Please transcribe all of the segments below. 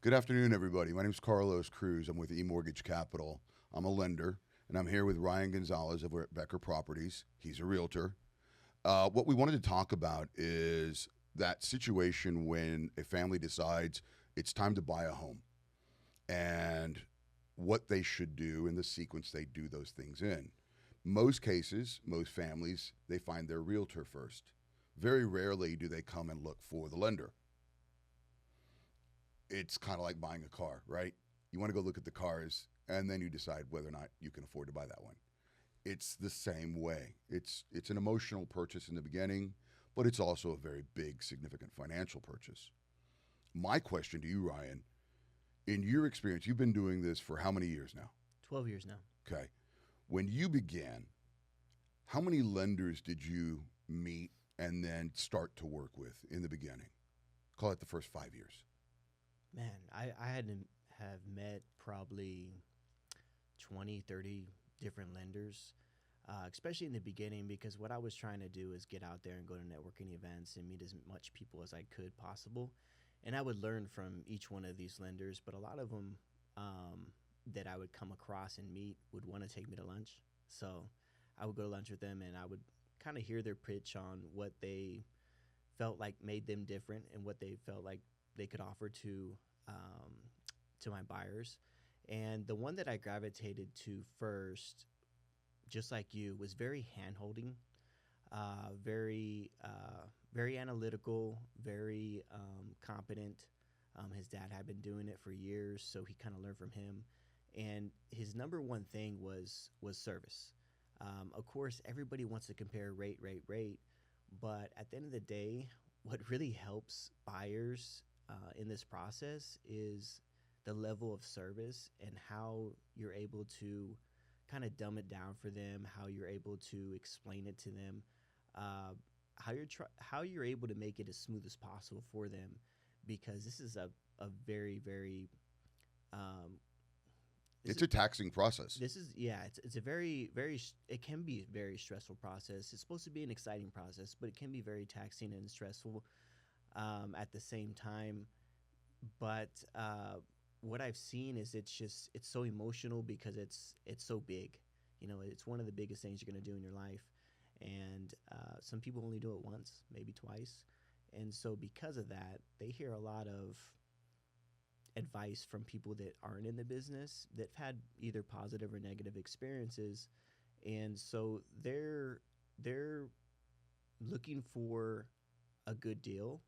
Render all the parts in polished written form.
Good afternoon, everybody. My name is Cruz. I'm with eMortgage Capital. I'm a lender, and I'm here with Ryang Gonzales over at Becker Properties. He's a realtor. What we wanted to talk about is that situation when a family decides it's time to buy a home and what they should do in the sequence they do those things in. Most cases, most families, they find their realtor first. Very rarely do they come and look for the lender. It's kind of like buying a car, right? You want to go look at the cars, and then you decide whether or not you can afford to buy that one. It's the same way. It's an emotional purchase in the beginning, but it's also a very big, significant financial purchase. My question to you, Ryan, in your experience, you've been doing this for how many years now? 12 years now. Okay. When you began, how many lenders did you meet and then start to work with in the beginning? Call it the first 5 years. Man, I had to have met probably 20, 30 different lenders, especially in the beginning, because what I was trying to do is get out there and go to networking events and meet as much people as I could possible. And I would learn from each one of these lenders, but a lot of them that I would come across and meet would want to take me to lunch. So I would go to lunch with them, and I would kind of hear their pitch on what they felt like made them different and what they felt like they could offer to my buyers. And the one that I gravitated to first, just like you, was very hand-holding, very analytical, very competent. His dad had been doing it for years, so he kind of learned from him. And his number one thing was service. Of course, everybody wants to compare rate, but at the end of the day, what really helps buyers in this process is the level of service and how you're able to kind of dumb it down for them, how you're able to explain it to them, how you're able to make it as smooth as possible for them, because this is a very, very it's a taxing process. It's a very, very, it can be a very stressful process. It's supposed to be an exciting process, but it can be very taxing and stressful at the same time. But what I've seen is it's so emotional because it's so big. You know, it's one of the biggest things you're going to do in your life. And some people only do it once, maybe twice. And so because of that, they hear a lot of advice from people that aren't in the business, that have had either positive or negative experiences. And so they're looking for a good deal.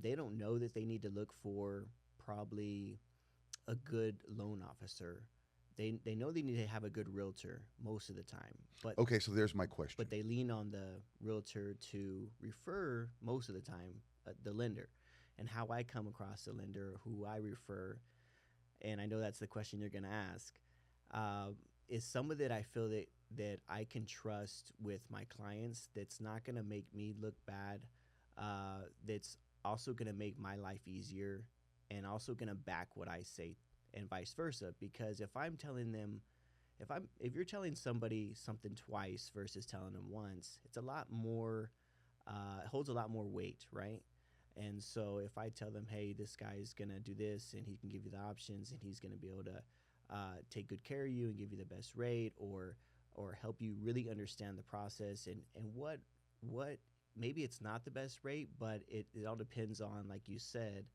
They don't know that they need to look for probably a good loan officer. They know they need to have a good realtor most of the time. But okay, so there's my question. But they lean on the realtor to refer most of the time the lender. And how I come across the lender, who I refer, and I know that's the question you're going to ask, is someone that I feel that I can trust with my clients, that's not going to make me look bad, that's also going to make my life easier, and also going to back what I say, and vice versa. Because if I'm telling them, if you're telling somebody something twice versus telling them once, it's a lot more, it holds a lot more weight, right? And so if I tell them, hey, this guy's going to do this, and he can give you the options, and he's going to be able to take good care of you and give you the best rate, or help you really understand the process, and what maybe it's not the best rate, but it all depends on, like you said,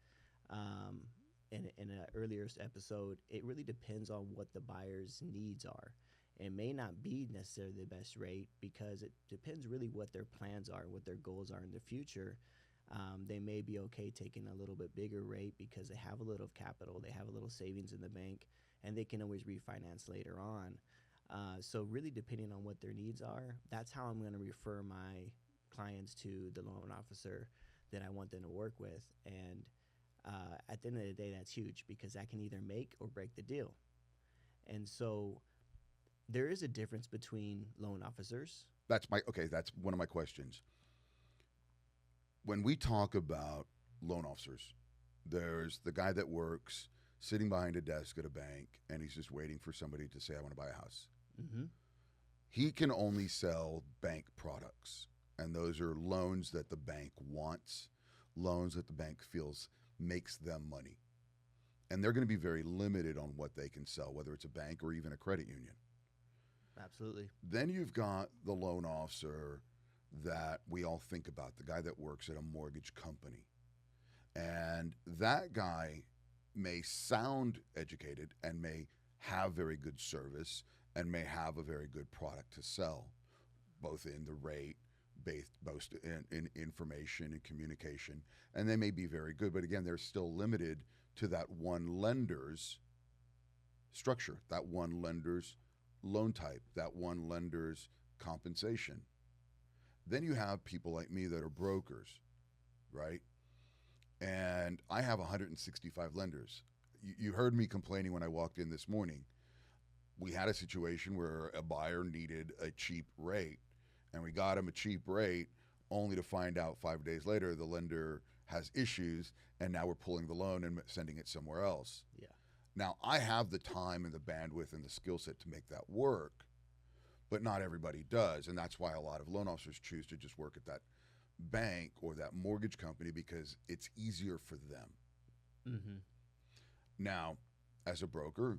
in an earlier episode, it really depends on what the buyer's needs are. It may not be necessarily the best rate, because it depends really what their plans are, what their goals are in the future. They may be okay taking a little bit bigger rate because they have a little capital, they have a little savings in the bank, and they can always refinance later on. So really depending on what their needs are, that's how I'm going to refer my clients to the loan officer that I want them to work with. And at the end of the day, that's huge, because that can either make or break the deal. And so there is a difference between loan officers. That's one of my questions. When we talk about loan officers, there's the guy that works sitting behind a desk at a bank, and he's just waiting for somebody to say, I want to buy a house. Mm-hmm. He can only sell bank products, and those are loans that the bank wants, loans that the bank feels makes them money. And they're going to be very limited on what they can sell, whether it's a bank or even a credit union. Absolutely. Then you've got the loan officer that we all think about, the guy that works at a mortgage company. And that guy may sound educated and may have very good service and may have a very good product to sell, both in the rate, both in information and communication, and they may be very good, but again, they're still limited to that one lender's structure, that one lender's loan type, that one lender's compensation. Then you have people like me that are brokers, right? And I have 165 lenders. You heard me complaining when I walked in this morning. We had a situation where a buyer needed a cheap rate, and we got him a cheap rate only to find out 5 days later the lender has issues, and now we're pulling the loan and sending it somewhere else. Yeah. Now, I have the time and the bandwidth and the skill set to make that work, but not everybody does, and that's why a lot of loan officers choose to just work at that bank or that mortgage company because it's easier for them. Mm-hmm. Now, as a broker,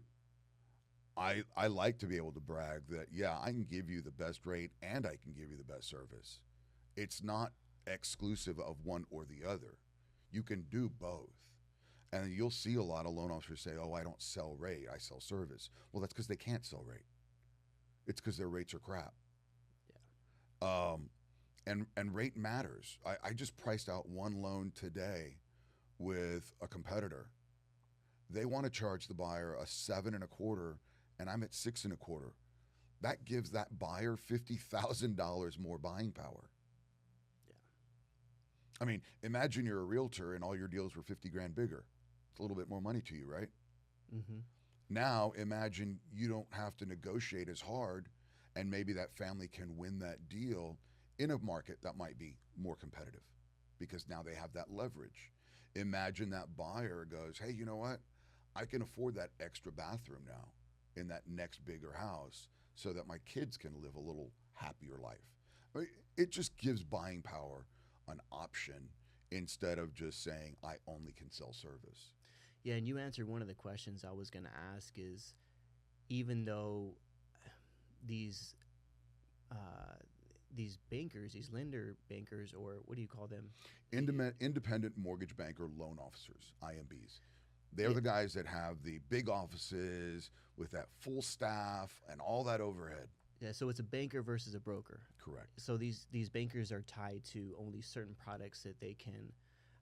I like to be able to brag that, yeah, I can give you the best rate and I can give you the best service. It's not exclusive of one or the other. You can do both. And you'll see a lot of loan officers say, oh, I don't sell rate, I sell service. Well, that's because they can't sell rate. It's because their rates are crap. Yeah. And rate matters. I just priced out one loan today with a competitor. They want to charge the buyer a 7.25, and I'm at 6.25. That gives that buyer $50,000 more buying power. Yeah. I mean, imagine you're a realtor and all your deals were 50 grand bigger. It's a little bit more money to you, right? Mm-hmm. Now imagine you don't have to negotiate as hard, and maybe that family can win that deal in a market that might be more competitive because now they have that leverage. Imagine that buyer goes, hey, you know what? I can afford that extra bathroom now in that next bigger house so that my kids can live a little happier life. I mean, it just gives buying power an option instead of just saying, I only can sell service. Yeah, and you answered one of the questions I was going to ask is, even though these bankers, these lender bankers, or what do you call them? Independent mortgage banker loan officers, IMBs. They're the guys that have the big offices with that full staff and all that overhead. Yeah, so it's a banker versus a broker. Correct. So these bankers are tied to only certain products that they can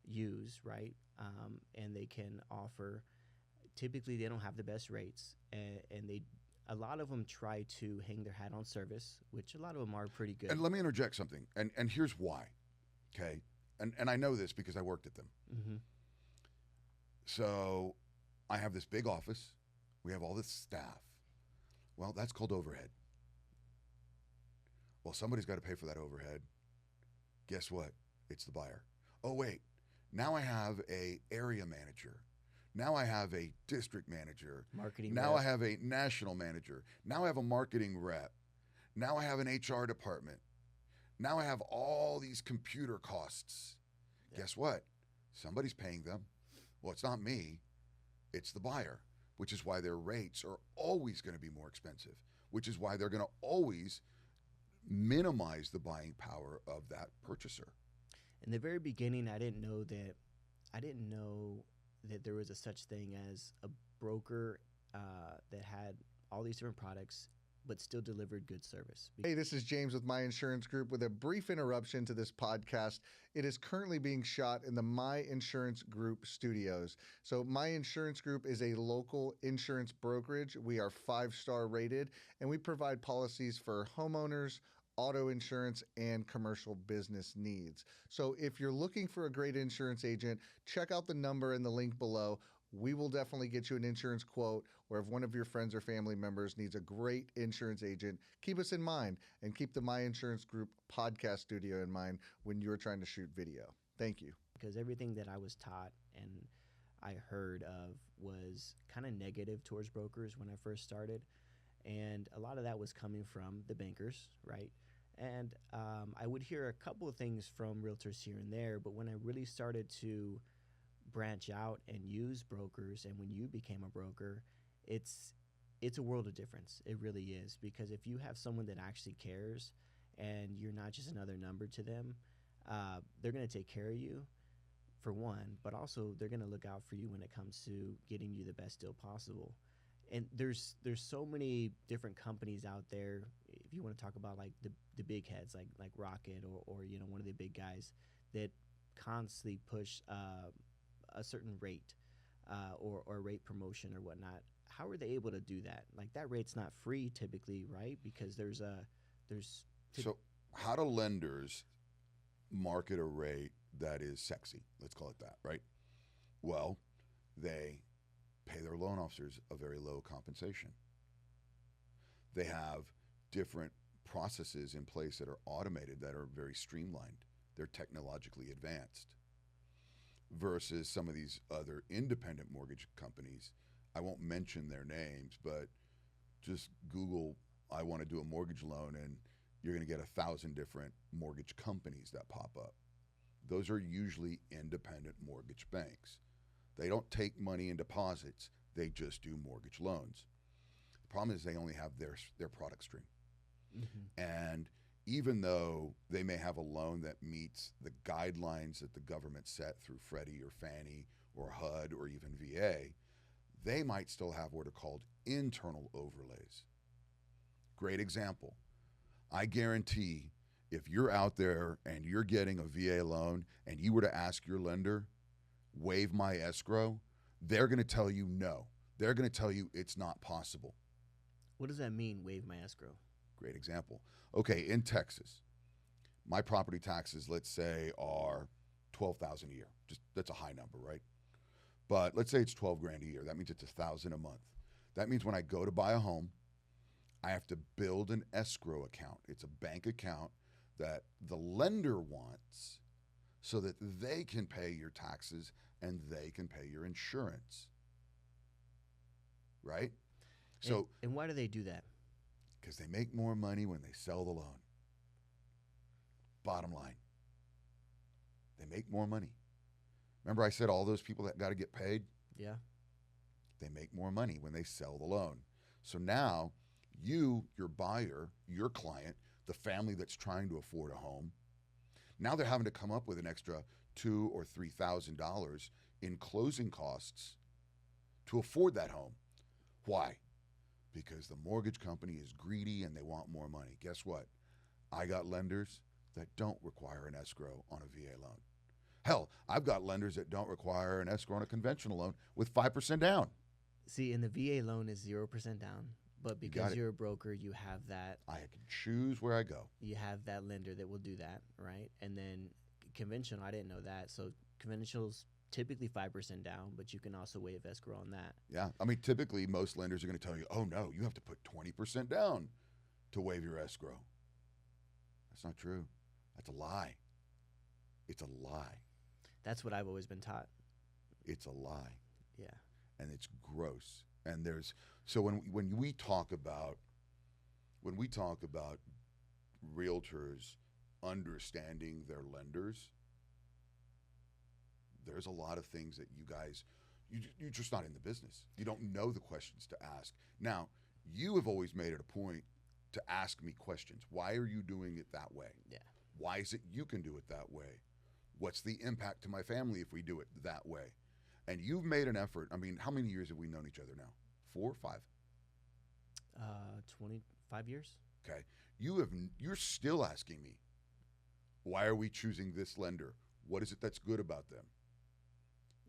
use, right? And they can offer. Typically, they don't have the best rates, and a lot of them try to hang their hat on service, which a lot of them are pretty good. And let me interject something, and here's why, okay? And I know this because I worked at them. Mm-hmm. So I have this big office. We have all this staff. Well, that's called overhead. Well, somebody's got to pay for that overhead. Guess what? It's the buyer. Oh, wait. Now I have a area manager. Now I have a district manager. Marketing Now rep. I have a national manager. Now I have a marketing rep. Now I have an HR department. Now I have all these computer costs. Yeah. Guess what? Somebody's paying them. Well, it's not me. It's the buyer, which is why their rates are always going to be more expensive, which is why they're going to always minimize the buying power of that purchaser. In the very beginning, I didn't know that there was a such thing as a broker that had all these different products but still delivered good service. Hey, this is James with My Insurance Group with a brief interruption to this podcast. It is currently being shot in the My Insurance Group studios. So My Insurance Group is a local insurance brokerage. We are 5-star rated, and we provide policies for homeowners, auto insurance, and commercial business needs. So if you're looking for a great insurance agent, check out the number in the link below. We will definitely get you an insurance quote, or if one of your friends or family members needs a great insurance agent, keep us in mind and keep the My Insurance Group podcast studio in mind when you're trying to shoot video. Thank you. Because everything that I was taught and I heard of was kind of negative towards brokers when I first started. And a lot of that was coming from the bankers, right? And I would hear a couple of things from realtors here and there, but when I really started to branch out and use brokers, and when you became a broker, it's a world of difference. It really is, because if you have someone that actually cares and you're not just another number to them, they're going to take care of you, for one, but also they're going to look out for you when it comes to getting you the best deal possible. And there's so many different companies out there. If you want to talk about like the big heads like Rocket or you know, one of the big guys that constantly push a certain rate or rate promotion or whatnot. How are they able to do that? Like, that rate's not free typically, right? Because So how do lenders market a rate that is sexy? Let's call it that, right? Well, they pay their loan officers a very low compensation. They have different processes in place that are automated, that are very streamlined. They're technologically advanced. Versus some of these other independent mortgage companies. I won't mention their names, but just Google, I want to do a mortgage loan, and you're going to get 1,000 different mortgage companies that pop up. Those are usually independent mortgage banks. They don't take money in deposits. They just do mortgage loans. The problem is they only have their product stream. Mm-hmm. And even though they may have a loan that meets the guidelines that the government set through Freddie or Fannie or HUD or even VA, they might still have what are called internal overlays. Great example. I guarantee if you're out there and you're getting a VA loan and you were to ask your lender, waive my escrow, they're going to tell you no. They're going to tell you it's not possible. What does that mean, waive my escrow? Great example. Okay, in Texas, my property taxes, let's say, are $12,000 a year. Just that's a high number, right? But let's say it's $12,000 a year. That means it's $1,000 a month. That means when I go to buy a home, I have to build an escrow account. It's a bank account that the lender wants so that they can pay your taxes and they can pay your insurance. Right? And why do they do that? Because they make more money when they sell the loan. Bottom line. They make more money. Remember I said all those people that got to get paid? Yeah. They make more money when they sell the loan. So now you, your buyer, your client, the family that's trying to afford a home, now they're having to come up with an extra $2,000 or $3,000 in closing costs to afford that home. Why? Because the mortgage company is greedy and they want more money. Guess what? I got lenders that don't require an escrow on a VA loan. Hell, I've got lenders that don't require an escrow on a conventional loan with 5% down. See, and the VA loan is 0% down, but because you're a broker, you have that. I can choose where I go. You have that lender that will do that, right? And then conventional, I didn't know that. So conventional's typically 5% down, but you can also waive escrow on that. Yeah. I mean, typically most lenders are going to tell you, oh no, you have to put 20% down to waive your escrow. That's not true. That's a lie. It's a lie. That's what I've always been taught. It's a lie. Yeah. And it's gross. And there's, so when we talk about realtors understanding their lenders, there's a lot of things that you guys, you're just not in the business. You don't know the questions to ask. Now, you have always made it a point to ask me questions. Why are you doing it that way? Yeah. Why is it you can do it that way? What's the impact to my family if we do it that way? And you've made an effort. I mean, how many years have we known each other now? 4 or 5? 25 years. Okay. You're still asking me, why are we choosing this lender? What is it that's good about them?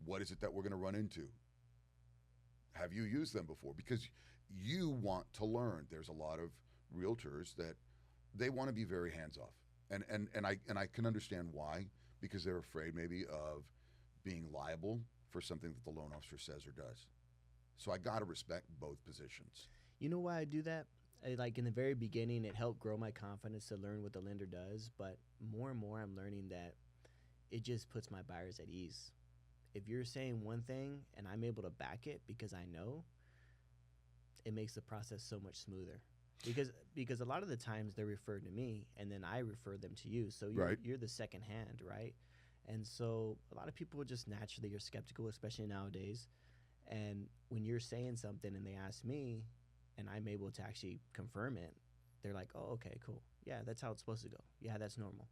What is it that we're going to run into? Have you used them before? Because you want to learn. There's a lot of realtors that they want to be very hands-off. And I can understand why, because they're afraid maybe of being liable for something that the loan officer says or does. So I got to respect both positions. You know why I do that? Like in the very beginning, it helped grow my confidence to learn what the lender does. But more and more, I'm learning that it just puts my buyers at ease. If you're saying one thing and I'm able to back it because I know, it makes the process so much smoother. Because a lot of the times they're referred to me and then I refer them to you. So you're the second hand, right? And so a lot of people just naturally are skeptical, especially nowadays. And when you're saying something and they ask me and I'm able to actually confirm it, they're like, oh, okay, cool. Yeah, that's how it's supposed to go. Yeah, that's normal.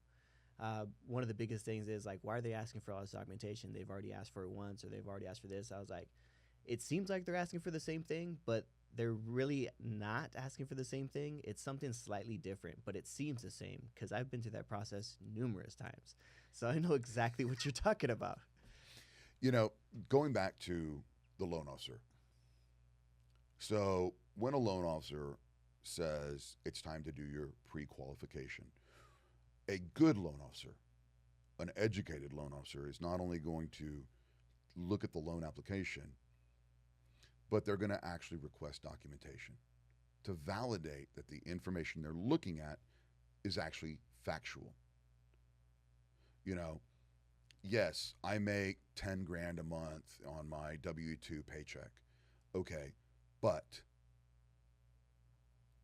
One of the biggest things is like, why are they asking for all this documentation? They've already asked for it once, or they've already asked for this. I was like, it seems like they're asking for the same thing, but they're really not asking for the same thing. It's something slightly different, but it seems the same because I've been through that process numerous times. So I know exactly what you're talking about. You know, going back to the loan officer. So when a loan officer says it's time to do your pre-qualification, a good loan officer, an educated loan officer, is not only going to look at the loan application, but they're going to actually request documentation to validate that the information they're looking at is actually factual. You know, yes, I make 10 grand a month on my W-2 paycheck. Okay, but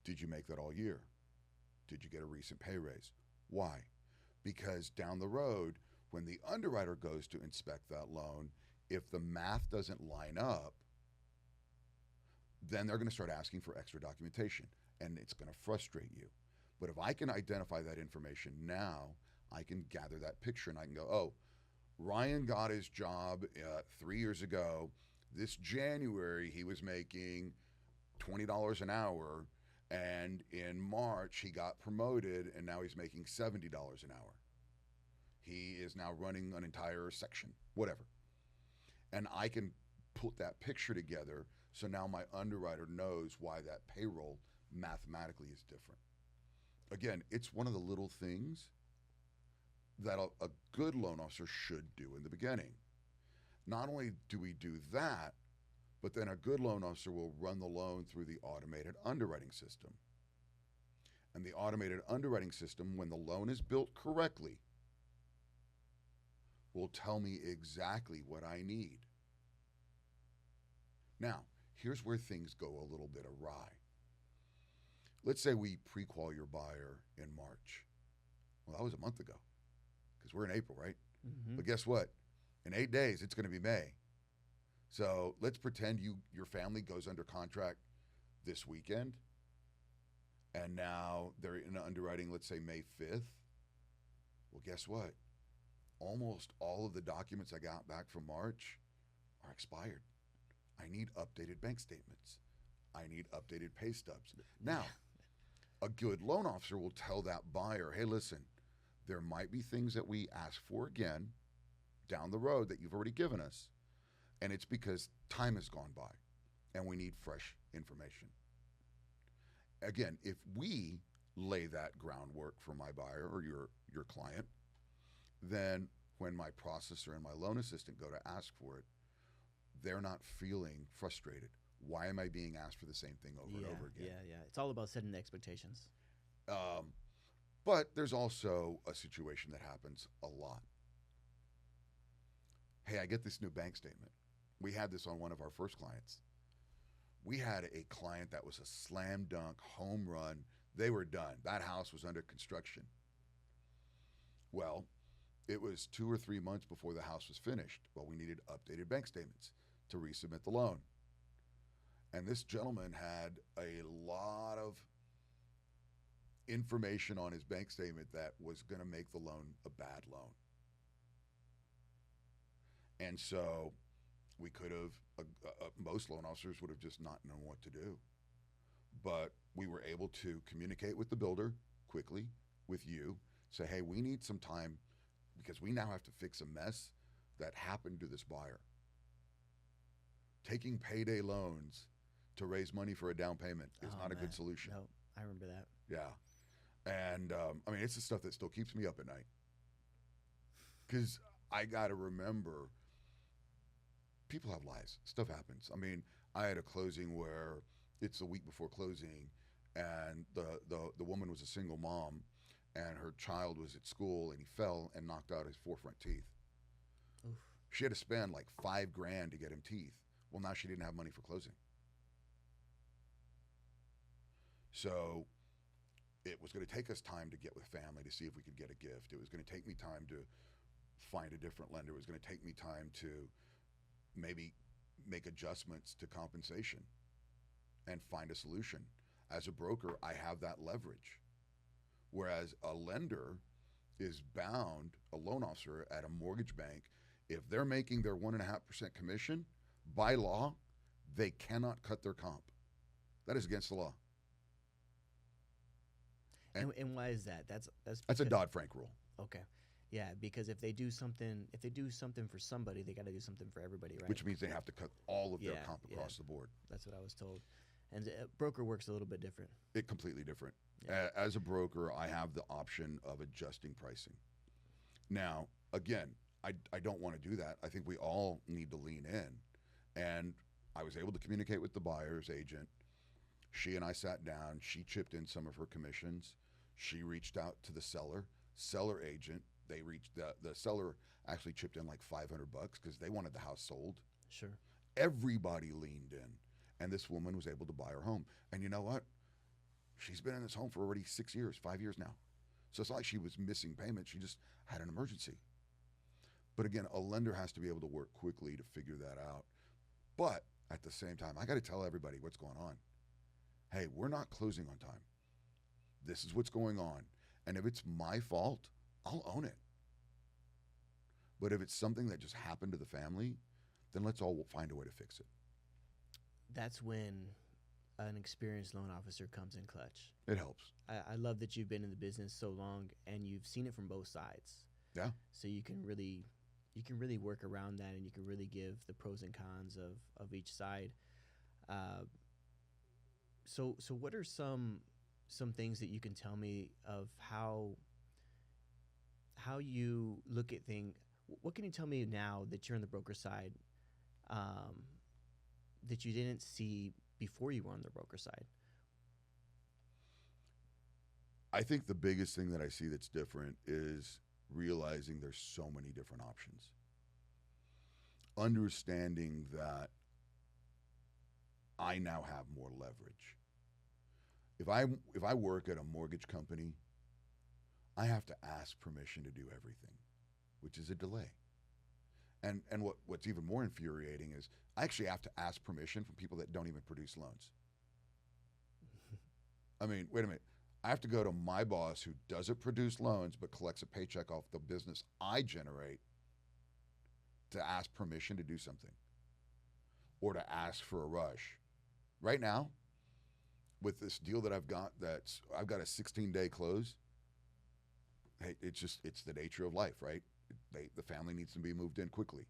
did you make that all year? Did you get a recent pay raise? Why? Because down the road, when the underwriter goes to inspect that loan, if the math doesn't line up, then they're going to start asking for extra documentation, and it's going to frustrate you. But if I can identify that information now, I can gather that picture, and I can go, oh, Ryan got his job 3 years ago. This January, he was making $20 an hour, and in March, he got promoted, and now he's making $70 an hour. He is now running an entire section, whatever. And I can put that picture together, so now my underwriter knows why that payroll mathematically is different. Again, it's one of the little things that a good loan officer should do in the beginning. Not only do we do that, but then a good loan officer will run the loan through the automated underwriting system. And the automated underwriting system, when the loan is built correctly, will tell me exactly what I need. Now, here's where things go a little bit awry. Let's say we pre-qual your buyer in March. Well, that was a month ago, because we're in April, right? Mm-hmm. But guess what? In 8 days, it's going to be May. So let's pretend your family goes under contract this weekend, and now they're in underwriting, let's say May 5th. Well, guess what? Almost all of the documents I got back from March are expired. I need updated bank statements. I need updated pay stubs. Now, a good loan officer will tell that buyer, hey, listen, there might be things that we ask for again down the road that you've already given us, and it's because time has gone by and we need fresh information. Again, if we lay that groundwork for my buyer or your client, then when my processor and my loan assistant go to ask for it, they're not feeling frustrated. Why am I being asked for the same thing over and over again? Yeah. It's all about setting expectations. But there's also a situation that happens a lot. Hey, I get this new bank statement. We had this on one of our first clients. We had a client that was a slam dunk, home run. They were done. That house was under construction. Well, it was 2 or 3 months before the house was finished. Well, we needed updated bank statements to resubmit the loan. And this gentleman had a lot of information on his bank statement that was going to make the loan a bad loan. And so we could have, most loan officers would have just not known what to do. But we were able to communicate with the builder quickly, with you, say, hey, we need some time because we now have to fix a mess that happened to this buyer. Taking payday loans to raise money for a down payment is not a good solution. No, I remember that. Yeah. And I mean, it's the stuff that still keeps me up at night. Because I got to remember, people have lives. Stuff happens. I mean, I had a closing where it's the week before closing, and the woman was a single mom, and her child was at school, and he fell and knocked out his 4 front teeth. Oof. She had to spend like $5,000 to get him teeth. Well, now she didn't have money for closing. So it was going to take us time to get with family to see if we could get a gift. It was going to take me time to find a different lender. It was going to take me time to maybe make adjustments to compensation and find a solution. As a broker, I have that leverage. Whereas a lender is bound, a loan officer at a mortgage bank, if they're making their 1.5% commission, by law, they cannot cut their comp. That is against the law. And why is that? That's a because- Dodd-Frank rule. Okay. Yeah, because if they do something for somebody, they got to do something for everybody, right? Which means they have to cut all of their Yeah, comp across the board. That's what I was told. And broker works a little bit different. It completely different. Yeah. As a broker, I have the option of adjusting pricing. Now, again, I don't want to do that. I think we all need to lean in. And I was able to communicate with the buyer's agent. She and I sat down. She chipped in some of her commissions. She reached out to the seller agent. They reached the seller actually chipped in like $500 because they wanted the house sold. Sure. Everybody leaned in, and this woman was able to buy her home. And you know what? She's been in this home for already 6 years, 5 years now. So it's not like she was missing payments. She just had an emergency. But again, a lender has to be able to work quickly to figure that out. But at the same time, I got to tell everybody what's going on. Hey, we're not closing on time. This is what's going on. And if it's my fault, I'll own it. But if it's something that just happened to the family, then let's all find a way to fix it. That's when an experienced loan officer comes in clutch. It helps. I love that you've been in the business so long and you've seen it from both sides. Yeah. So you can really work around that, and you can really give the pros and cons of each side. So what are some things that you can tell me of how you look at things? What can you tell me now that you're on the broker side that you didn't see before you were on the broker side? I think the biggest thing that I see that's different is realizing there's so many different options. Understanding that I now have more leverage. If I work at a mortgage company, I have to ask permission to do everything, which is a delay. And what's even more infuriating is I actually have to ask permission from people that don't even produce loans. I mean, wait a minute. I have to go to my boss who doesn't produce loans but collects a paycheck off the business I generate to ask permission to do something or to ask for a rush. Right now, with this deal that I've got a 16-day close, hey, it's the nature of life, right? The family needs to be moved in quickly.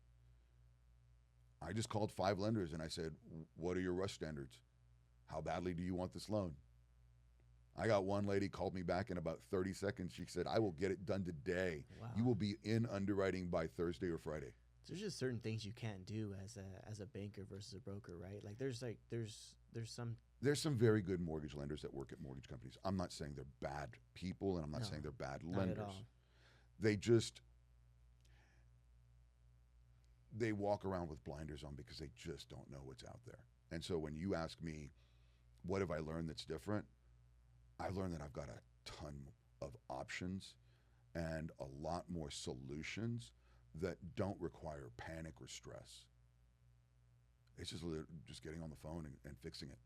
I just called 5 lenders and I said, what are your rush standards? How badly do you want this loan? I got one lady called me back in about 30 seconds. She said, I will get it done today. Wow. You will be in underwriting by Thursday or Friday. So there's just certain things you can't do as a banker versus a broker, right? Like there's some very good mortgage lenders that work at mortgage companies. I'm not saying they're bad people, and I'm not saying they're bad lenders. Not at all. They walk around with blinders on because they just don't know what's out there. And so when you ask me, what have I learned that's different? I learned that I've got a ton of options and a lot more solutions that don't require panic or stress. It's just getting on the phone and fixing it.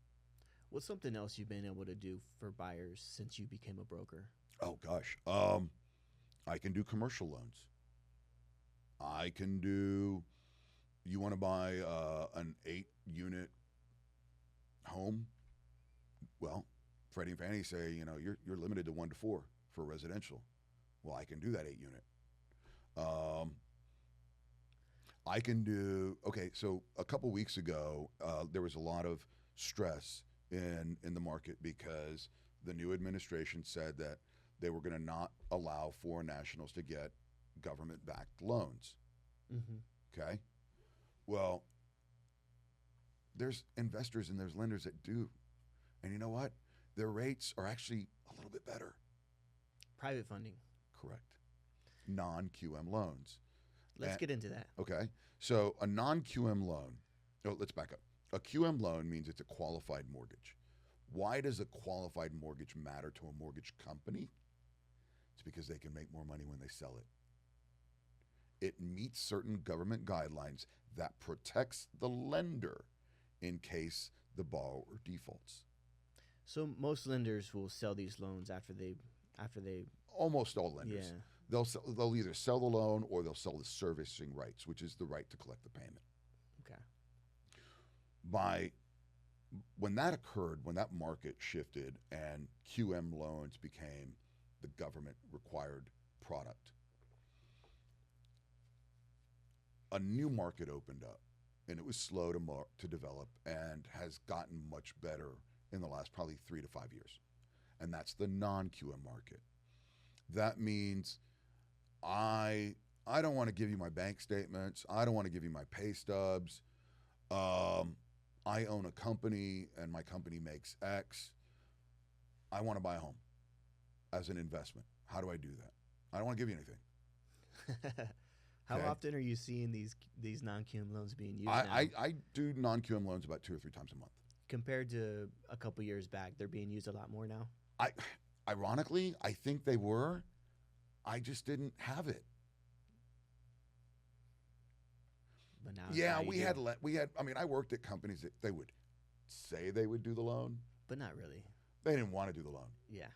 What's something else you've been able to do for buyers since you became a broker? Oh gosh, I can do commercial loans. I can do. You want to buy an 8-unit home? Well, Freddie and Fannie say, you're limited to 1 to 4 for residential. Well, I can do that 8-unit. I can do. Okay, so a couple weeks ago, there was a lot of stress in the market because the new administration said that they were going to not allow foreign nationals to get government-backed loans. Mm-hmm. Okay? Well, there's investors and there's lenders that do. And you know what? Their rates are actually a little bit better. Private funding. Correct. Non-QM loans. Let's get into that. Okay. So a non-QM loan, let's back up. A QM loan means it's a qualified mortgage. Why does a qualified mortgage matter to a mortgage company? It's because they can make more money when they sell it. It meets certain government guidelines that protects the lender in case the borrower defaults. So most lenders will sell these loans after they Almost all lenders. yeah. They'll either sell the loan or they'll sell the servicing rights, which is the right to collect the payment. Okay. When that occurred, when that market shifted and QM loans became the government required product, a new market opened up, and it was slow to develop and has gotten much better in the last probably 3 to 5 years. And that's the non-QM market. That means I don't want to give you my bank statements. I don't want to give you my pay stubs. I own a company and my company makes X. I want to buy a home as an investment. How do I do that? I don't want to give you anything. How Okay. often are you seeing these non-QM loans being used now? I do non-QM loans about 2 or 3 times a month. Compared to a couple years back, they're being used a lot more now. Ironically, I think they were. I just didn't have it. But now Yeah, now you we do. had. I mean, I worked at companies that they would say they would do the loan. But not really. They didn't want to do the loan Yeah,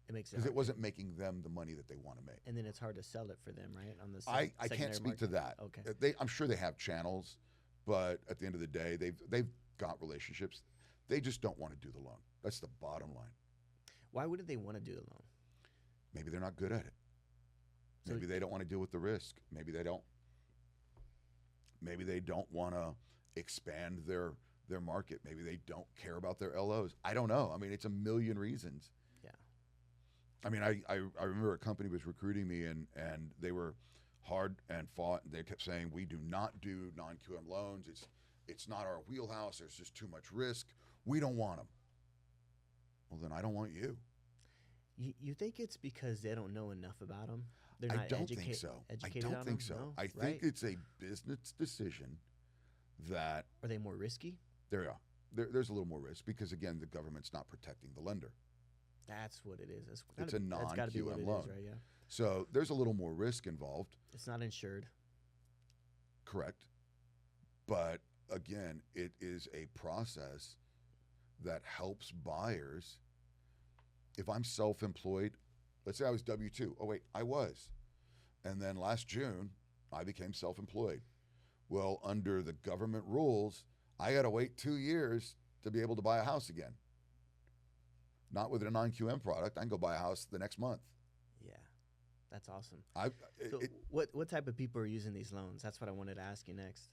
it makes it because it hard. wasn't making them the money that they want to make. And then it's hard to sell it for them, right? On the I secondary can't speak to market? that. Okay. I'm sure they have channels, but at the end of the day, they've got relationships. They just don't want to do the loan. That's the bottom line. Why wouldn't they want to do the loan? Maybe they're not good at it. So- Maybe they don't want to deal with the risk. Maybe they don't want to expand their market. Maybe they don't care about their LOs. I don't know. I mean, it's a million reasons. Yeah. I mean, I remember a company was recruiting me and they were hard and fought. And they kept saying, we do not do non-QM loans. It's not our wheelhouse. There's just too much risk. We don't want them. Well, then I don't want you. You think it's because they don't know enough about them? They're I not don't think so. educated I don't on think them? so. No? I Right? think it's a business decision that Are they more risky? there's a little more risk because, again, the government's not protecting the lender. That's what it is. That's It's a that's gotta be what non-QM it loan. is, right? Yeah. So there's a little more risk involved, It's not insured. correct? But, again, it is a process that helps buyers. If I'm self-employed, let's say I was W-2. Oh, wait, I was. And then last June, I became self-employed. Well, under the government rules, I got to wait 2 years to be able to buy a house again. Not with a non-QM product. I can go buy a house the next month. Yeah. That's awesome. It- So what type of people are using these loans? That's what I wanted to ask you next.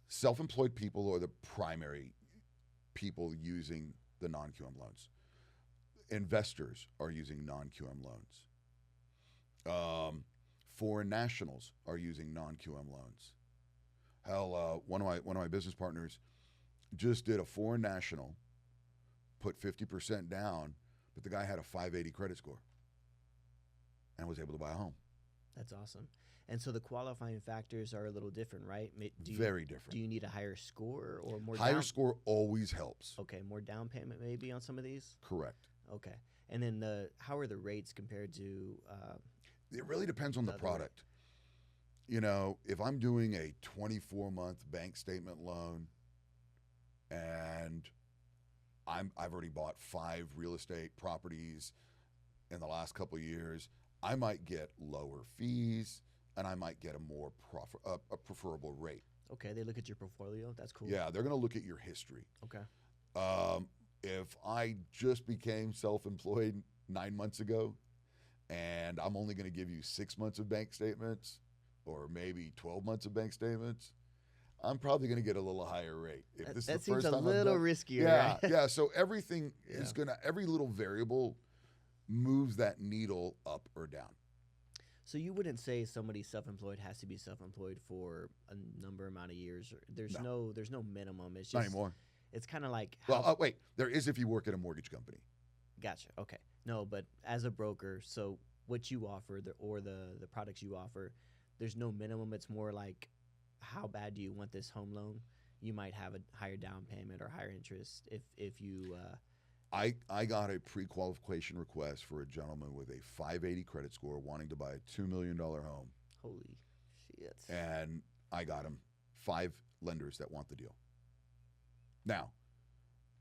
Self-employed people are the primary people using the non-QM loans. Investors are using non-QM loans. Foreign nationals are using non-QM loans. Hell, one of my business partners just did a foreign national, put 50% down, but the guy had a 580 credit score and was able to buy a home. That's awesome. And so the qualifying factors are a little different, right? Very different. Do you need a higher score or more Higher down? score always helps. Okay, more down payment maybe on some of these? Correct. Okay. And then how are the rates compared to It really depends on the Another way. product. You know, if I'm doing a 24-month bank statement loan and I've already bought 5 real estate properties in the last couple of years, I might get lower fees and I might get a more a preferable rate. okay, they look at your portfolio. That's cool. Yeah, they're going to look at your history. Okay. If I just became self-employed 9 months ago and I'm only going to give you 6 months of bank statements or maybe 12 months of bank statements, I'm probably going to get a little higher rate. If this That is the seems first a time I've little done- riskier. Yeah, right? yeah. So everything is Yeah. every little variable moves that needle up or down. So you wouldn't say somebody self-employed has to be self-employed for a number amount of years. Or there's no minimum. It's just Not anymore. It's kind of like Well, wait, there is if you work at a mortgage company. Gotcha. Okay. No, but as a broker, so what you offer or the products you offer, there's no minimum. It's more like how bad do you want this home loan? You might have a higher down payment or higher interest if you I got a pre-qualification request for a gentleman with a 580 credit score wanting to buy a $2 million home. holy And I got him 5 lenders that want the deal. Now,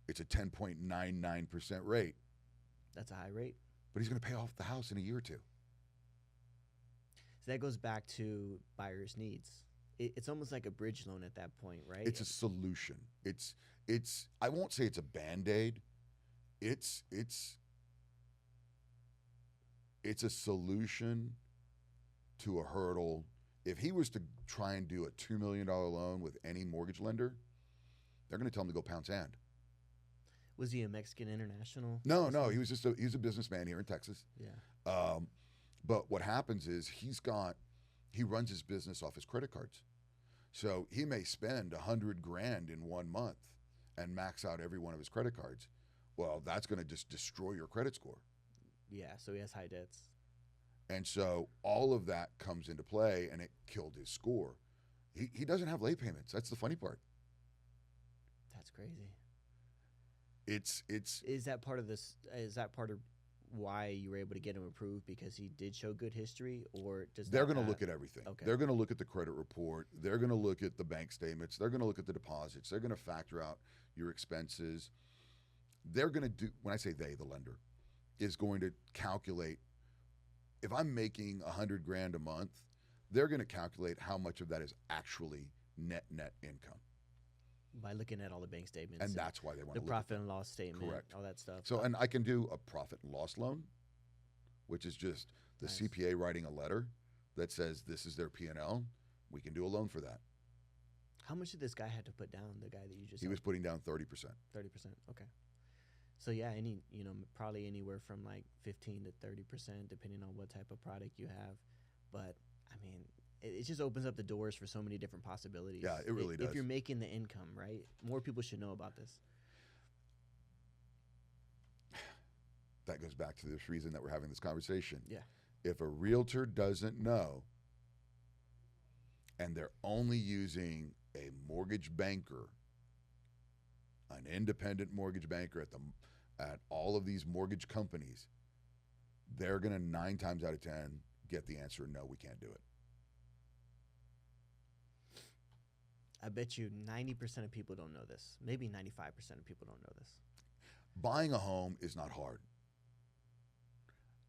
it's a 10.99% rate. That's a high rate. But he's going to pay off the house in a year or 2. So that goes back to buyer's needs. It's almost like a bridge loan at that point, right? It's a solution. It's I won't say it's a Band-Aid. It's a solution to a hurdle. If he was to try and do a $2 million loan with any mortgage lender, they're going to tell him to go pound sand. Was he a Mexican international? No, he was he's a businessman here in Texas. Yeah. But what happens is he runs his business off his credit cards. So he may spend $100,000 in 1 month and max out every one of his credit cards. Well, that's going to just destroy your credit score. Yeah, so he has high debts. And so all of that comes into play, and it killed his score. He doesn't have late payments. That's the funny part. That's crazy. It's Is that part of this? Is that part of why you were able to get him approved, because he did show good history, or does they're going to look at everything. Okay. They're going to look at the credit report. They're going to look at the bank statements. They're going to look at the deposits. They're going to factor out your expenses. They're going to do, when I say they, the lender is going to calculate, if I'm making $100,000 a month, they're going to calculate how much of that is actually net income. By looking at all the bank statements. And that's why they want the to look profit at and loss statement, Correct. all that stuff. So, and I can do a profit and loss loan, which is just the Nice. CPA writing a letter that says this is their P&L. We can do a loan for that. How much did this guy have to put down, the guy that you just He was putting down 30%. 30%. Okay. So yeah, probably anywhere from like 15 to 30%, depending on what type of product you have. But I mean, it just opens up the doors for so many different possibilities. Yeah, it really does. If you're making the income, right? More people should know about this. That goes back to this reason that we're having this conversation. Yeah. If a realtor doesn't know and they're only using a mortgage banker, an independent mortgage banker at all of these mortgage companies, they're going to 9 times out of 10 get the answer, no, we can't do it. I bet you 90% of people don't know this. Maybe 95% of people don't know this. Buying a home is not hard.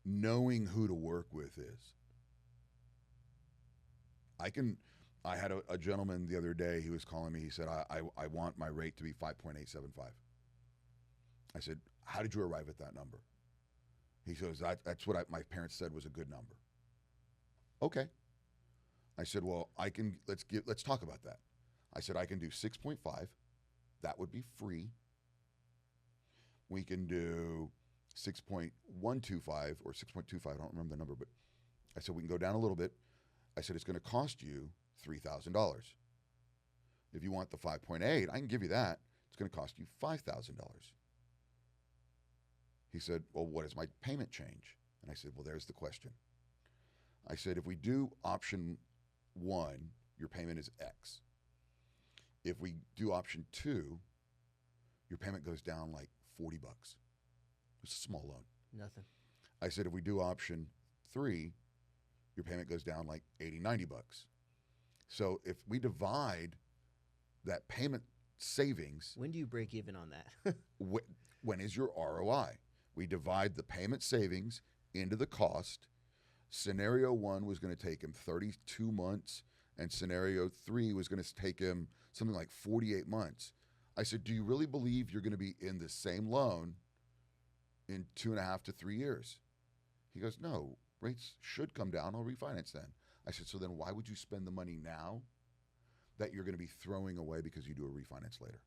Knowing who to work with is. I had a gentleman the other day, he was calling me, he said, I want my rate to be 5.875. I said, how did you arrive at that number? He says, that's what my parents said was a good number. Okay. I said, well, let's talk about that. I said, I can do 6.5. That would be free. We can do 6.125 or 6.25. I don't remember the number, but I said, we can go down a little bit. I said, it's going to cost you $3,000. If you want the 5.8, I can give you that. It's going to cost you $5,000. He said, well, what does my payment change? And I said, well, there's the question. I said, if we do option 1, your payment is X. If we do option 2, your payment goes down like $40. It's a small loan. Nothing. I said, if we do option 3, your payment goes down like $80, $90. So if we divide that payment savings. When do you break even on that? When is your ROI? We divide the payment savings into the cost. Scenario 1 was going to take him 32 months, and scenario 3 was going to take him something like 48 months. I said, do you really believe you're going to be in the same loan in 2.5 to 3 years? He goes, no, rates should come down. I'll refinance then. I said, so then why would you spend the money now that you're going to be throwing away because you do a refinance later?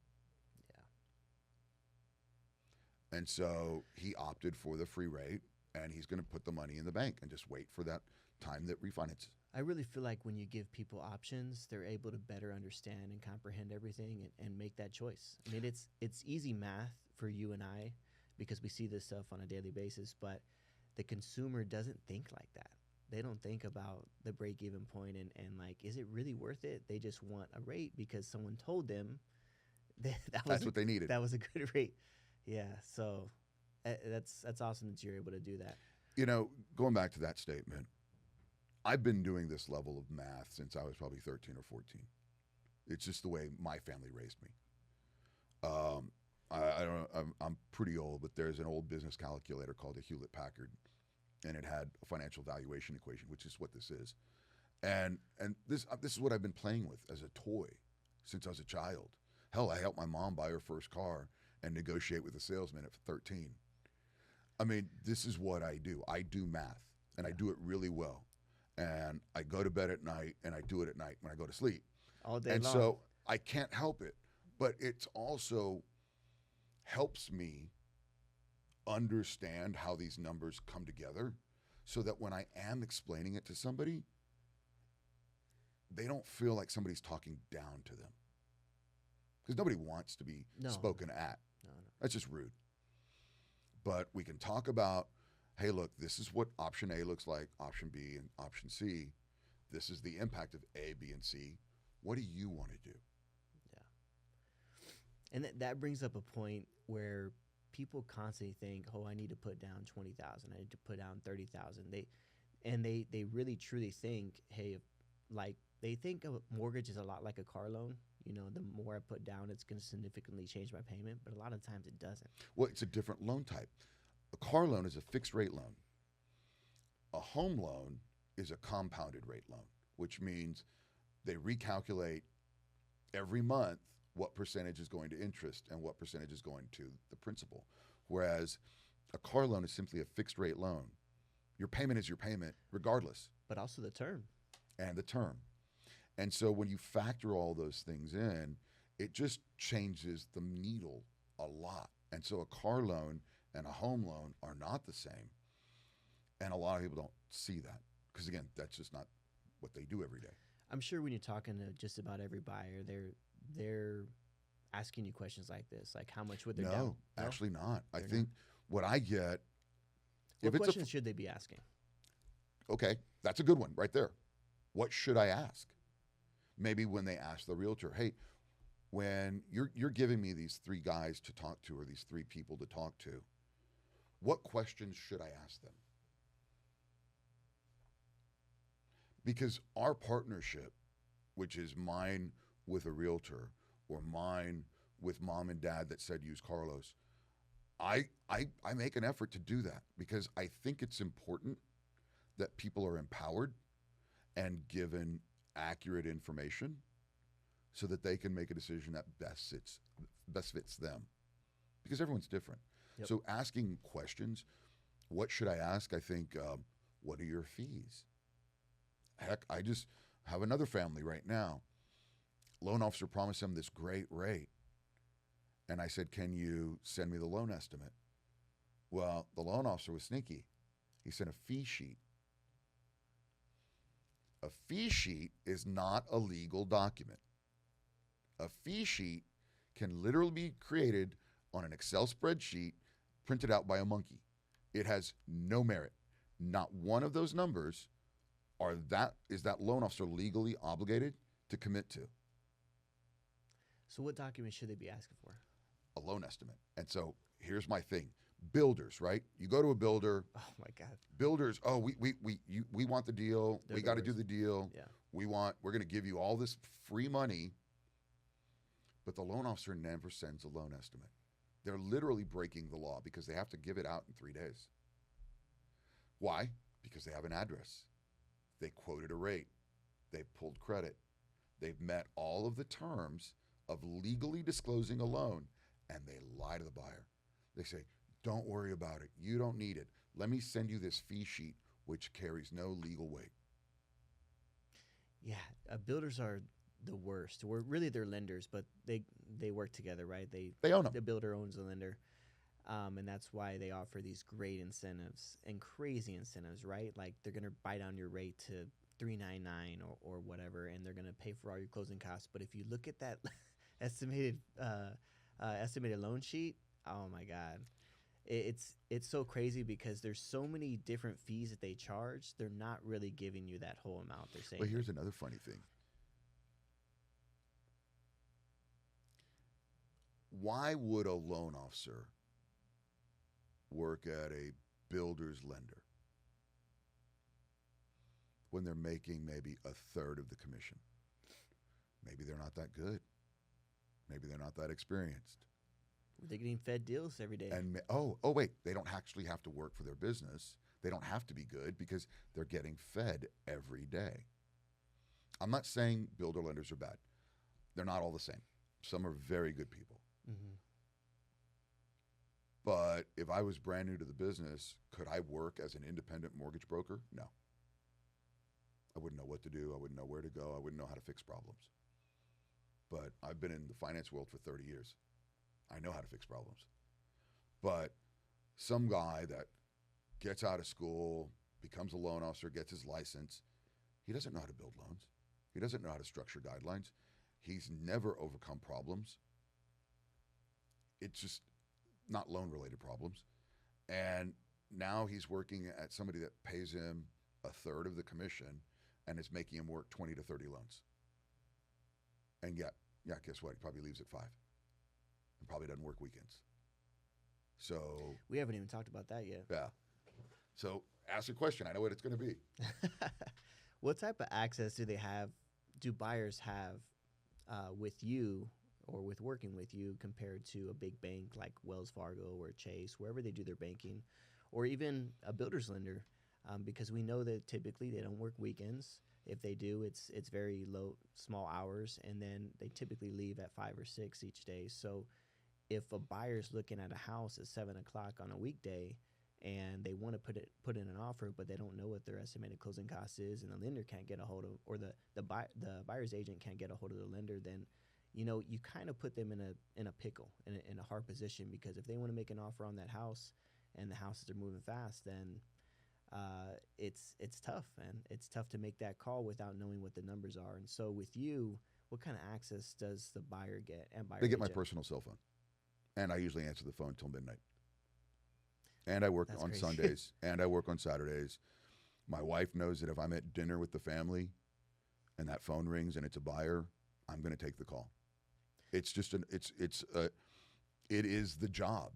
Yeah. And so he opted for the free rate, and he's going to put the money in the bank and just wait for that time that refinances. I really feel like when you give people options, they're able to better understand and comprehend everything and make that choice. I mean, it's easy math for you and I because we see this stuff on a daily basis, but the consumer doesn't think like that. They don't think about the break-even point and like, is it really worth it? They just want a rate because someone told them that's what they needed. That was a good rate. Yeah, so that's awesome that you're able to do that. You know, going back to that statement, I've been doing this level of math since I was probably 13 or 14. It's just the way my family raised me. I don't know, I'm pretty old, but there's an old business calculator called a Hewlett Packard, and it had a financial valuation equation, which is what this is. And this is what I've been playing with as a toy since I was a child. Hell, I helped my mom buy her first car and negotiate with a salesman at 13. I mean, this is what I do. I do math, and I do it really well. And I go to bed at night, and I do it at night when I go to sleep. All day And long. so I can't help it. But it's also helps me understand how these numbers come together so that when I am explaining it to somebody, they don't feel like somebody's talking down to them. Because nobody wants to be spoken at. No. That's just rude. But we can talk about, hey, look, this is what option A looks like, option B, and option C. This is the impact of A, B, and C. What do you want to do? And that brings up a point where people constantly think, "Oh, I need to put down 20,000. I need to put down 30,000." They really truly think, "Hey, like they think a mortgage is a lot like a car loan. You know, the more I put down, it's going to significantly change my payment." But a lot of times it doesn't. Well, it's a different loan type. A car loan is a fixed rate loan. A home loan is a compounded rate loan, which means they recalculate every month what percentage is going to interest and what percentage is going to the principal. Whereas a car loan is simply a fixed rate loan. Your payment is your payment regardless. But also the term. And the term. And so when you factor all those things in, it just changes the needle a lot. And so a car loan and a home loan are not the same. And a lot of people don't see that because, again, that's just not what they do every day. I'm sure when you're talking to just about every buyer, they're asking you questions like this, like how much would they down? No, actually not. I They're think what I get, What if it's questions should they be asking? okay, that's a good one right there. What should I ask? Maybe when they ask the realtor, hey, when you're giving me these three guys to talk to or these three people to talk to, what questions should I ask them? Because our partnership, which is mine with a realtor or mine with mom and dad that said use Carlos, I make an effort to do that because I think it's important that people are empowered and given accurate information so that they can make a decision that best fits them, because everyone's different. Yep. So asking questions, what should I ask? I think, what are your fees? Heck, I just have another family right now. Loan officer promised them this great rate. And I said, can you send me the loan estimate? Well, the loan officer was sneaky. He sent a fee sheet. A fee sheet is not a legal document. A fee sheet can literally be created on an Excel spreadsheet printed out by a monkey. It has no merit. Not one of those numbers is that loan officer legally obligated to commit to. So what documents should they be asking for? A loan estimate. And so here's my thing. Builders, right? You go to a builder. Oh my God. Builders, we want the deal. They're We the got to do worst. the deal. Yeah. We're going to give you all this free money. But the loan officer never sends a loan estimate. They're literally breaking the law because they have to give it out in 3 days. Why? Because they have an address. They quoted a rate. They pulled credit. They've met all of the terms of legally disclosing a loan, and they lie to the buyer. They say, don't worry about it. You don't need it. Let me send you this fee sheet, which carries no legal weight. Yeah, builders are the worst. We're really they're lenders, but they work together, right? They own them. The builder owns the lender, and that's why they offer these great incentives and crazy incentives, right? Like they're gonna buy down your rate to $399 or whatever, and they're gonna pay for all your closing costs. But if you look at that estimated loan sheet, oh my God. It's so crazy because there's so many different fees that they charge. They're not really giving you that whole amount. They're saying. But here's another funny thing. Why would a loan officer work at a builder's lender? when they're making maybe a third of the commission. Maybe they're not that good. Maybe they're not that experienced. They're getting fed deals every day. And wait, they don't actually have to work for their business. They don't have to be good because they're getting fed every day. I'm not saying builder lenders are bad. They're not all the same. Some are very good people. Mm-hmm. But if I was brand new to the business, could I work as an independent mortgage broker? No. I wouldn't know what to do. I wouldn't know where to go. I wouldn't know how to fix problems. But I've been in the finance world for 30 years. I know how to fix problems. But some guy that gets out of school, becomes a loan officer, gets his license, he doesn't know how to build loans. He doesn't know how to structure guidelines. He's never overcome problems. It's just not loan-related problems. And now he's working at somebody that pays him a third of the commission and is making him work 20 to 30 loans. And yet, guess what? He probably leaves at 5 and probably doesn't work weekends. So we haven't even talked about that yet. Yeah. So ask a question. I know what it's going to be. What type of access do buyers have with you or with working with you compared to a big bank like Wells Fargo or Chase, wherever they do their banking, or even a builder's lender? Because we know that typically they don't work weekends. If they do, it's very low, small hours, and then they typically leave at 5 or 6 each day. So if a buyer's looking at a house at 7 o'clock on a weekday and they want to put in an offer, but they don't know what their estimated closing cost is, and the lender can't get a hold of, or the buyer's agent can't get a hold of the lender, then you kind of put them in a pickle, in a hard position, because if they want to make an offer on that house and the houses are moving fast, then it's tough, man. It's tough to make that call without knowing what the numbers are. And so with you, what kind of access does the buyer get? And buyer They get my agent? personal cell phone, and I usually answer the phone till midnight. And I work That's on crazy. Sundays, and I work on Saturdays. My wife knows that if I'm at dinner with the family and that phone rings and it's a buyer, I'm going to take the call. It's just it is the job.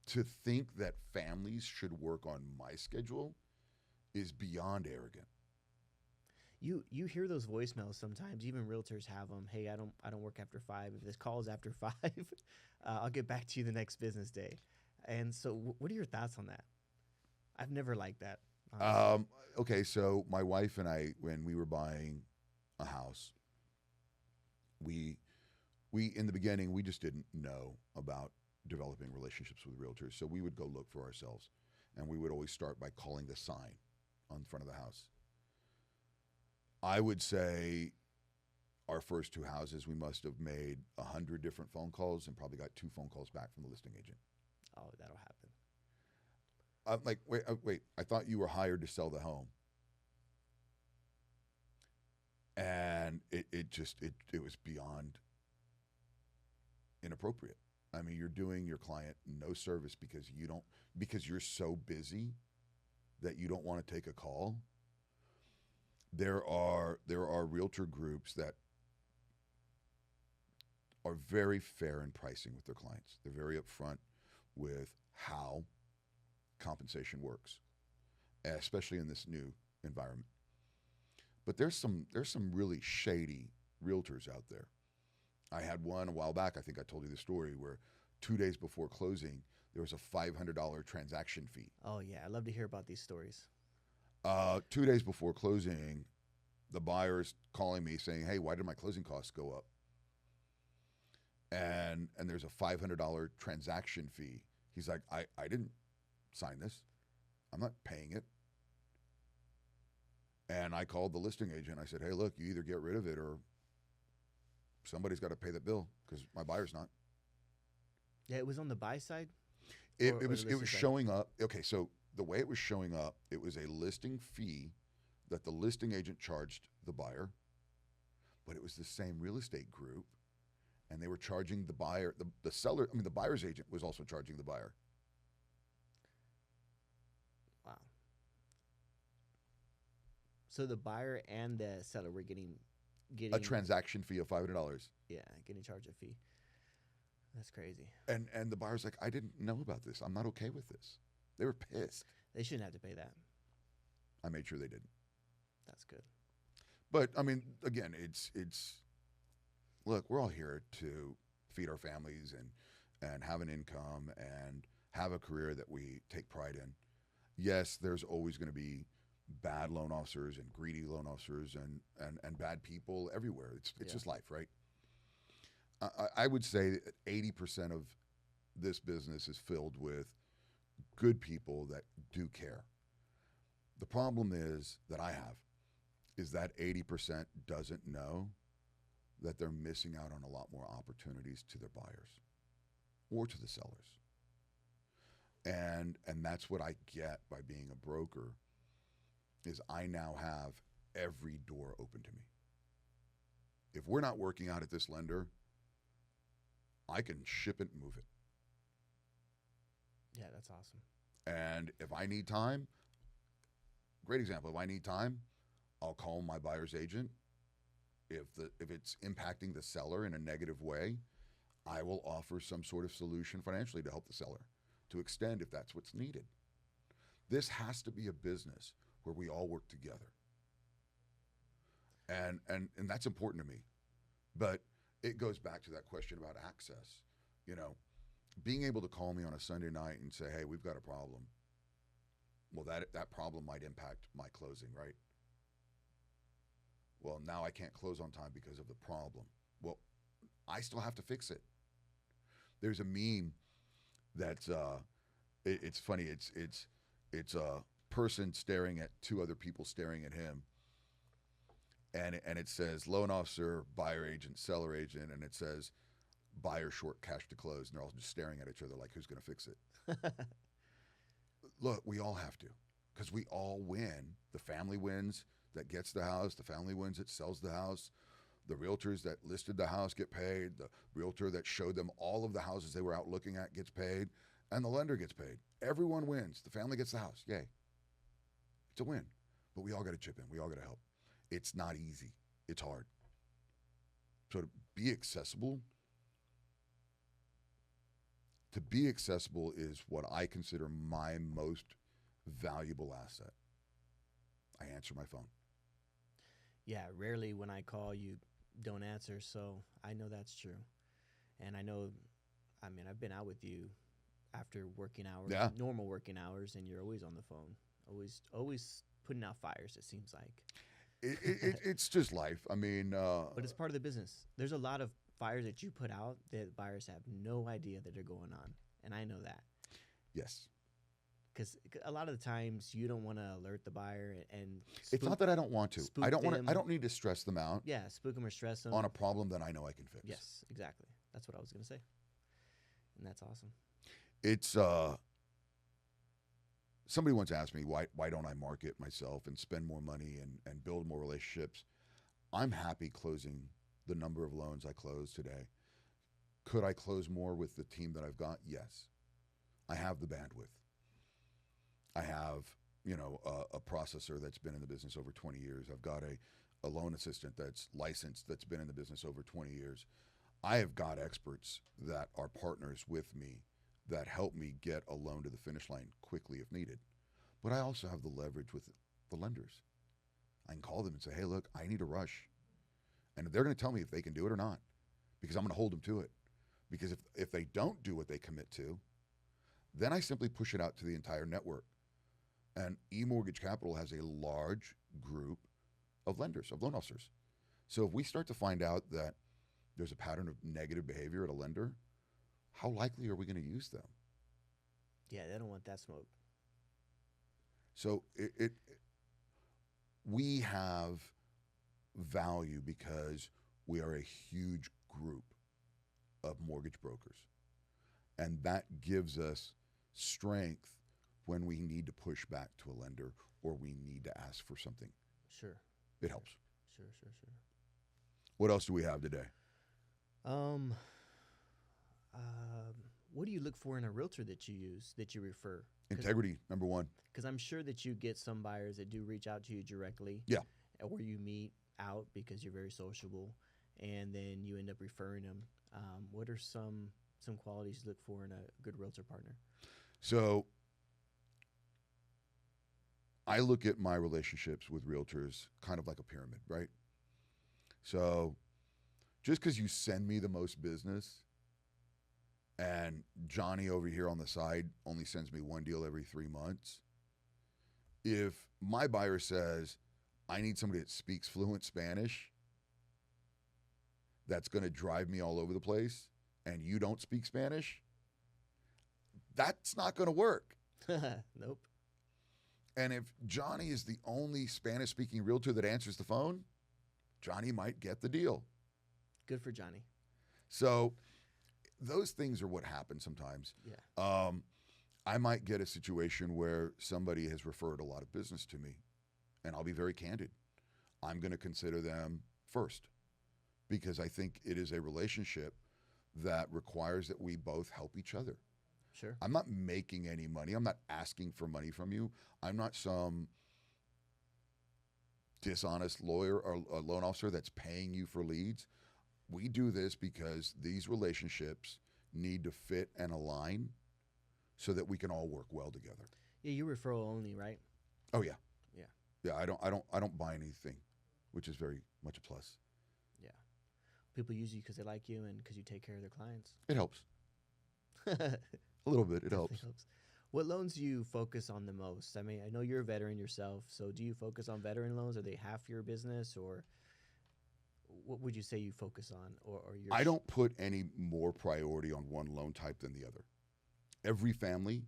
To think that families should work on my schedule is beyond arrogant. You hear those voicemails sometimes. Even realtors have them. Hey, I don't work after 5. If this call is after 5, I'll get back to you the next business day. And so, what are your thoughts on that? I've never liked that. Okay, so my wife and I, when we were buying a house, we in the beginning we just didn't know about developing relationships with realtors, so we would go look for ourselves, and we would always start by calling the sign on the front of the house. I would say our first 2 houses, we must have made 100 different phone calls and probably got 2 phone calls back from the listing agent. Oh, that'll happen. I'm like, wait, I thought you were hired to sell the home. And it was beyond inappropriate. I mean, you're doing your client no service because you're so busy that you don't want to take a call. There are realtor groups that are very fair in pricing with their clients. They're very upfront with how compensation works, especially in this new environment. But there's some really shady realtors out there. I had one a while back, I think I told you the story, where 2 days before closing, there was a $500 transaction fee. Oh, yeah. I love to hear about these stories. 2 days before closing, the buyer's calling me saying, hey, why did my closing costs go up? And there's a $500 transaction fee. He's like, I didn't sign this. I'm not paying it. And I called the listing agent. I said, hey, look, you either get rid of it or somebody's got to pay that bill because my buyer's not. Yeah, it was on the buy side? It Or was the listing side? showing up. Okay, so the way it was showing up, it was a listing fee that the listing agent charged the buyer, but it was the same real estate group, and they were charging the buyer, the seller, the buyer's agent was also charging the buyer. Wow. So the buyer and the seller were getting A transaction fee of $500. Yeah, getting charged a fee. That's crazy. And the buyer's like, I didn't know about this. I'm not okay with this. They were pissed. They shouldn't have to pay that. I made sure they didn't. That's good. But I mean, again, it's look, we're all here to feed our families and have an income and have a career that we take pride in. Yes, there's always going to be bad loan officers and greedy loan officers and bad people everywhere. It's just life, right? I would say that 80% of this business is filled with good people that do care. The problem is that I have is that 80% doesn't know that they're missing out on a lot more opportunities to their buyers or to the sellers. And that's what I get by being a broker is I now have every door open to me. If we're not working out at this lender, I can ship it and move it. Yeah, that's awesome. And if I need time, great example, if I need time, I'll call my buyer's agent. If it's impacting the seller in a negative way, I will offer some sort of solution financially to help the seller to extend if that's what's needed. This has to be a business where we all work together. And that's important to me. But it goes back to that question about access. You know, being able to call me on a Sunday night and say, hey, we've got a problem. Well, that problem might impact my closing, right? Well, now I can't close on time because of the problem. Well, I still have to fix it. There's a meme that's it's funny. It's a person staring at two other people staring at him, and it says loan officer, buyer agent, seller agent, and it says buyer short cash to close, and they're all just staring at each other like who's going to fix it. Look, we all have to, because we all win. The family wins that gets the house. The family wins that sells the house. The realtors that listed the house get paid. The realtor that showed them all of the houses they were out looking at gets paid. And the lender gets paid. Everyone wins. The family gets the house. Yay. It's a win. But we all got to chip in. We all got to help. It's not easy. It's hard. So to be accessible is what I consider my most valuable asset. I answer my phone. Yeah, rarely when I call you don't answer, so I know that's true. And I know, I mean, I've been out with you after working hours, normal working hours, and you're always on the phone, always putting out fires, it seems like. It's just life. I mean, but it's part of the business. There's a lot of fires that you put out that buyers have no idea that they're going on, and I know that. Yes. Because a lot of the times you don't want to alert the buyer and it's not that I don't want to. I don't need to stress them out. Yeah, spook them or stress them on a problem that I know I can fix. Yes, exactly. That's what I was going to say, and that's awesome. It's somebody once asked me why don't I market myself and spend more money and build more relationships. I'm happy closing the number of loans I close today. Could I close more with the team that I've got? Yes. I have the bandwidth. I have, a processor that's been in the business over 20 years. I've got a loan assistant that's licensed that's been in the business over 20 years. I have got experts that are partners with me that help me get a loan to the finish line quickly if needed. But I also have the leverage with the lenders. I can call them and say, hey, look, I need a rush. And they're going to tell me if they can do it or not, because I'm going to hold them to it. Because if they don't do what they commit to, then I simply push it out to the entire network. And eMortgage Capital has a large group of lenders, of loan officers. So if we start to find out that there's a pattern of negative behavior at a lender, how likely are we going to use them? Yeah, they don't want that smoke. So we have value because we are a huge group of mortgage brokers. And that gives us strength when we need to push back to a lender or we need to ask for something. Sure. It helps. Sure. What else do we have today? What do you look for in a realtor that you use, that you refer? Integrity, number one. Because I'm sure that you get some buyers that do reach out to you directly. Yeah. Or you meet out because you're very sociable, and then you end up referring them. What are some qualities you look for in a good realtor partner? So I look at my relationships with realtors kind of like a pyramid, right? So just because you send me the most business and Johnny over here on the side only sends me one deal every 3 months, if my buyer says, I need somebody that speaks fluent Spanish that's going to drive me all over the place, and you don't speak Spanish, that's not going to work. Nope. And if Johnny is the only Spanish-speaking realtor that answers the phone, Johnny might get the deal. Good for Johnny. So those things are what happen sometimes. Yeah. I might get a situation where somebody has referred a lot of business to me, and I'll be very candid. I'm going to consider them first because I think it is a relationship that requires that we both help each other. Sure. I'm not making any money. I'm not asking for money from you. I'm not some dishonest lawyer or a loan officer that's paying you for leads. We do this because these relationships need to fit and align so that we can all work well together. Yeah, you referral only, right? Oh yeah. Yeah. Yeah, I don't buy anything, which is very much a plus. Yeah. People use you because they like you and because you take care of their clients. It helps. A little bit. It Definitely helps. What loans do you focus on the most? I mean, I know you're a veteran yourself, so do you focus on veteran loans? Are they half your business, or what would you say you focus on? Or your I don't put any more priority on one loan type than the other. Every family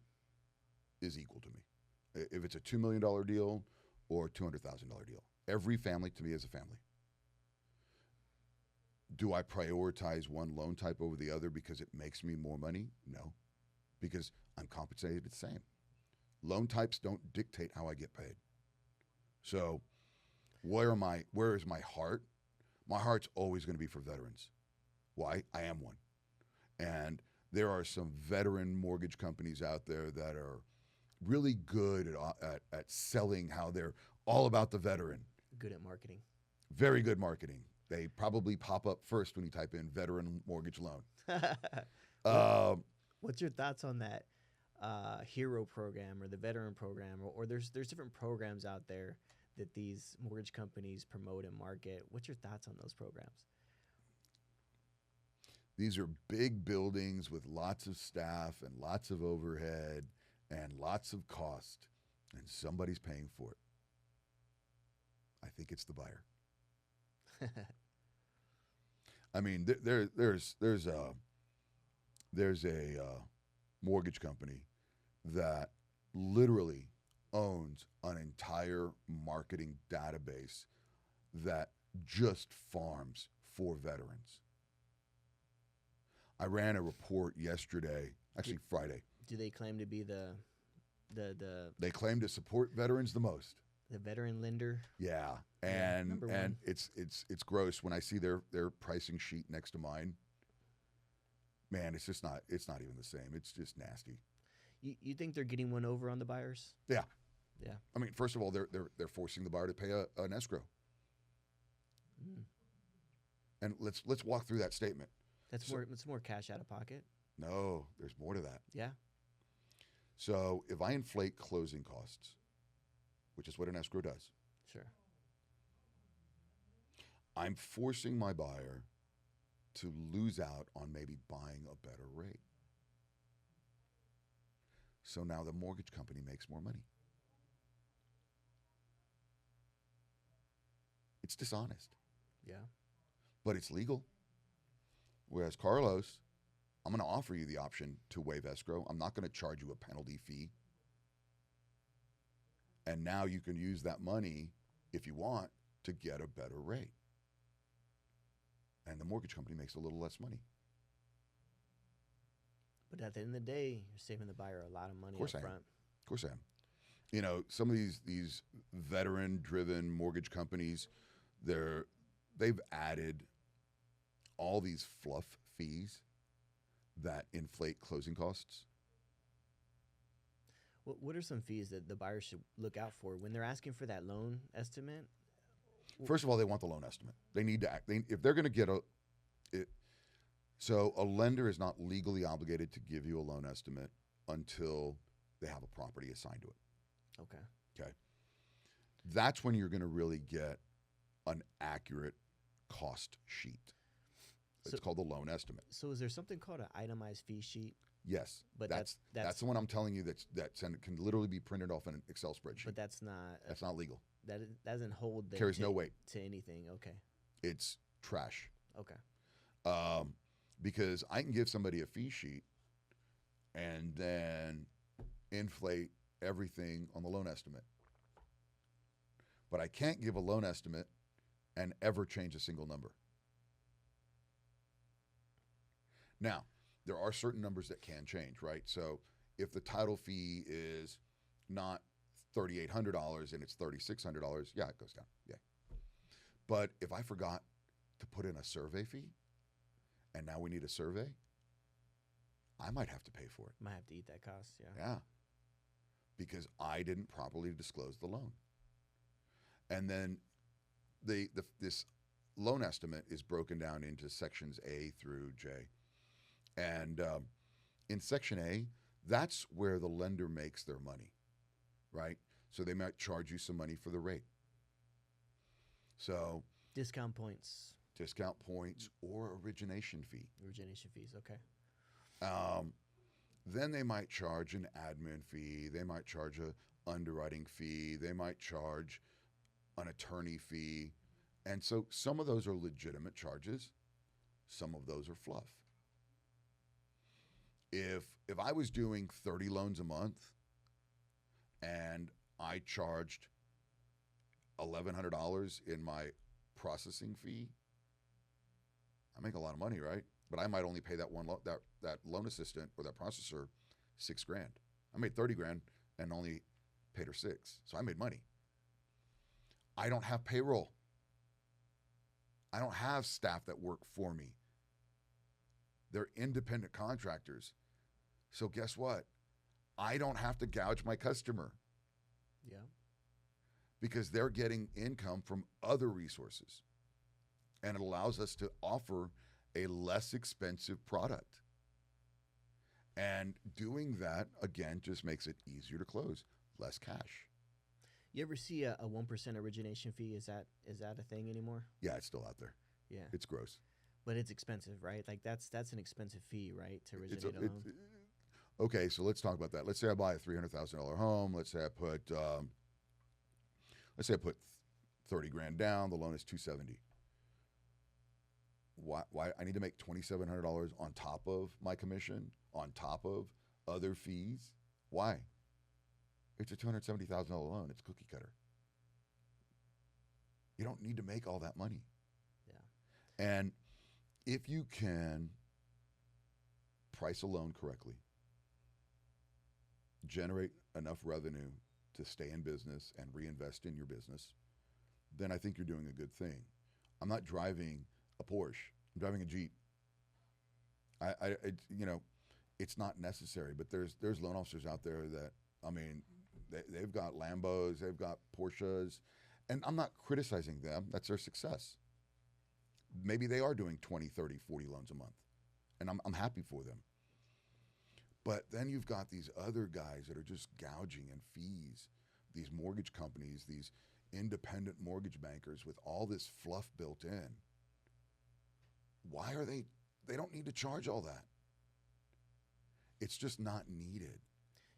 is equal to me. If it's a $2 million deal or a $200,000 deal, every family to me is a family. Do I prioritize one loan type over the other because it makes me more money? No, because I'm compensated the same. Loan types don't dictate how I get paid. So where is my heart? My heart's always going to be for veterans. Why? I am one. And there are some veteran mortgage companies out there that are really good at selling how they're all about the veteran. good at marketing? Very good marketing. They probably pop up first when you type in veteran mortgage loan. What's your thoughts on that hero program or the veteran program, or there's different programs out there that these mortgage companies promote and market? What's your thoughts on those programs? These are big buildings with lots of staff and lots of overhead and lots of cost, and somebody's paying for it. I think it's the buyer. I mean, there's a mortgage company that literally owns an entire marketing database that just farms for veterans. I ran a report yesterday, actually Friday. Do they claim to be the They claim to support veterans the most. the veteran lender? Yeah, Yeah, and number one. it's gross when I see their pricing sheet next to mine. Man, it's not even the same. It's just nasty. You think they're getting one over on the buyers? Yeah. Yeah. I mean, first of all, they're forcing the buyer to pay an escrow. Mm. And let's walk through that statement. It's more cash out of pocket. No, there's more to that. Yeah. So if I inflate closing costs, which is what an escrow does, Sure. I'm forcing my buyer to lose out on maybe buying a better rate. So now the mortgage company makes more money. It's dishonest, Yeah. but it's legal. Whereas Carlos, I'm going to offer you the option to waive escrow. I'm not going to charge you a penalty fee. And now you can use that money, if you want, to get a better rate. And the mortgage company makes a little less money. But at the end of the day, you're saving the buyer a lot of money up front. Of course I am. You know, some of these veteran-driven mortgage companies, they've added all these fluff fees that inflate closing costs. What are some fees that the buyer should look out for when they're asking for that loan estimate? First of all, they want the loan estimate. They need to act. If they're going to get so a lender is not legally obligated to give you a loan estimate until they have a property assigned to it. Okay. Okay. That's when you're going to really get an accurate cost sheet. It's called the loan estimate. So is there something called an itemized fee sheet? Yes, But that's the one I'm telling you. That can literally be printed off an Excel spreadsheet. But that's not legal. that doesn't hold the Carries no weight to anything. Okay. It's trash. Okay. Because I can give somebody a fee sheet and then inflate everything on the loan estimate, but I can't give a loan estimate and ever change a single number. Now, there are certain numbers that can change, right? So if the title fee is not $3,800 and it's $3,600, yeah, it goes down. Yeah. But if I forgot to put in a survey fee and now we need a survey, I might have to pay for it. Might have to eat that cost. Yeah. Yeah. Because I didn't properly disclose the loan. And then this loan estimate is broken down into sections A through J. And in section A, that's where the lender makes their money, right? So they might charge you some money for the rate. So Discount points. Or origination fee. Origination fees. Okay. Then they might charge an admin fee. They might charge a underwriting fee. They might charge an attorney fee. And so some of those are legitimate charges. Some of those are fluff. If I was doing 30 loans a month and I charged $1,100 in my processing fee, I make a lot of money, right? But I might only pay that that loan assistant or that processor $6,000. I made 30 grand and only paid her $6,000. So I made money. I don't have payroll. I don't have staff that work for me. They're independent contractors. So guess what? I don't have to gouge my customer. Yeah. Because they're getting income from other resources. And it allows us to offer a less expensive product. And doing that, again, just makes it easier to close. Less cash. You ever see a 1% origination fee? Is that a thing anymore? Yeah, it's still out there. Yeah. It's gross. But it's expensive, right? Like that's an expensive fee, right? To originate a loan. Okay, so let's talk about that. Let's say I buy a $300,000 home. Let's say I put $30,000 down. The loan is $270,000. Why I need to make $2,700 on top of my commission, on top of other fees? Why? It's a $270,000 loan. It's cookie cutter. You don't need to make all that money. Yeah. And if you can price a loan correctly, generate enough revenue to stay in business and reinvest in your business, then I think you're doing a good thing. I'm not driving a Porsche. I'm driving a Jeep. It's not necessary, but there's loan officers out there that, I mean, they've got Lambos, they've got Porsches, and I'm not criticizing them. That's their success. Maybe they are doing 20, 30, 40 loans a month, and I'm happy for them. But then you've got these other guys that are just gouging in fees, these mortgage companies, these independent mortgage bankers with all this fluff built in. Why are they don't need to charge all that. It's just not needed.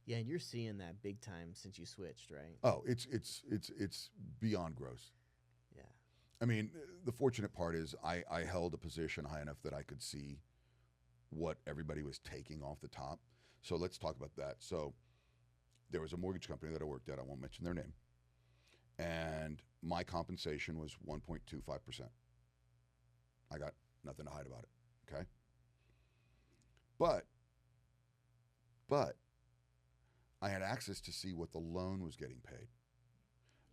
Yeah, and you're seeing that big time since you switched, right? Oh, it's beyond gross. Yeah. I mean, the fortunate part is I held a position high enough that I could see what everybody was taking off the top. So let's talk about that. So there was a mortgage company that I worked at. I won't mention their name. And my compensation was 1.25%. I got nothing to hide about it, okay? But I had access to see what the loan was getting paid.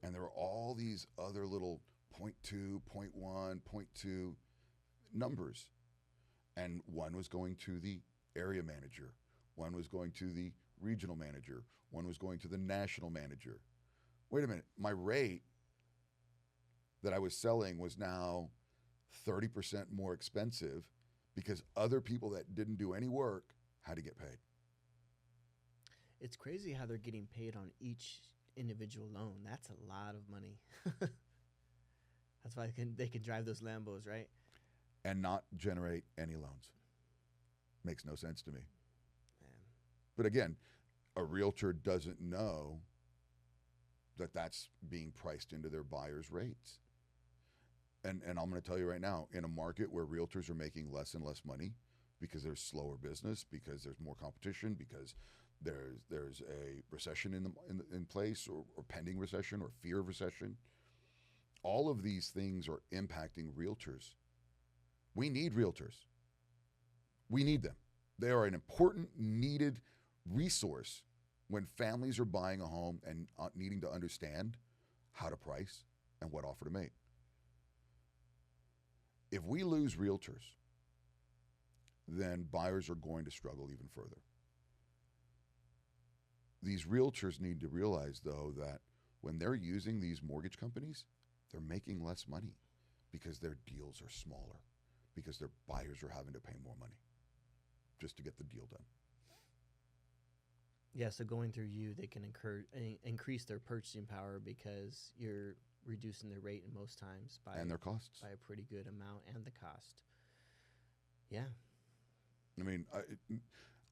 And there were all these other little 0.2, 0.1, 0.2 numbers. And one was going to the area manager. One was going to the regional manager. One was going to the national manager. Wait a minute, my rate that I was selling was now 30% more expensive because other people that didn't do any work had to get paid. It's crazy how they're getting paid on each individual loan. That's a lot of money. That's why they can drive those Lambos, right? And not generate any loans. Makes no sense to me. Man. But again, a realtor doesn't know that that's being priced into their buyer's rates. And I'm going to tell you right now, in a market where realtors are making less and less money because there's slower business, because there's more competition, because there's a recession in place, or pending recession, or fear of recession, all of these things are impacting realtors. We need realtors. We need them. They are an important, needed resource when families are buying a home and needing to understand how to price and what offer to make. If we lose realtors, then buyers are going to struggle even further. These realtors need to realize, though, that when they're using these mortgage companies, they're making less money because their deals are smaller, because their buyers are having to pay more money just to get the deal done. Yeah, so going through you, they can increase their purchasing power because you're reducing their rate in most times and their costs by a pretty good amount, and the cost. Yeah. I mean,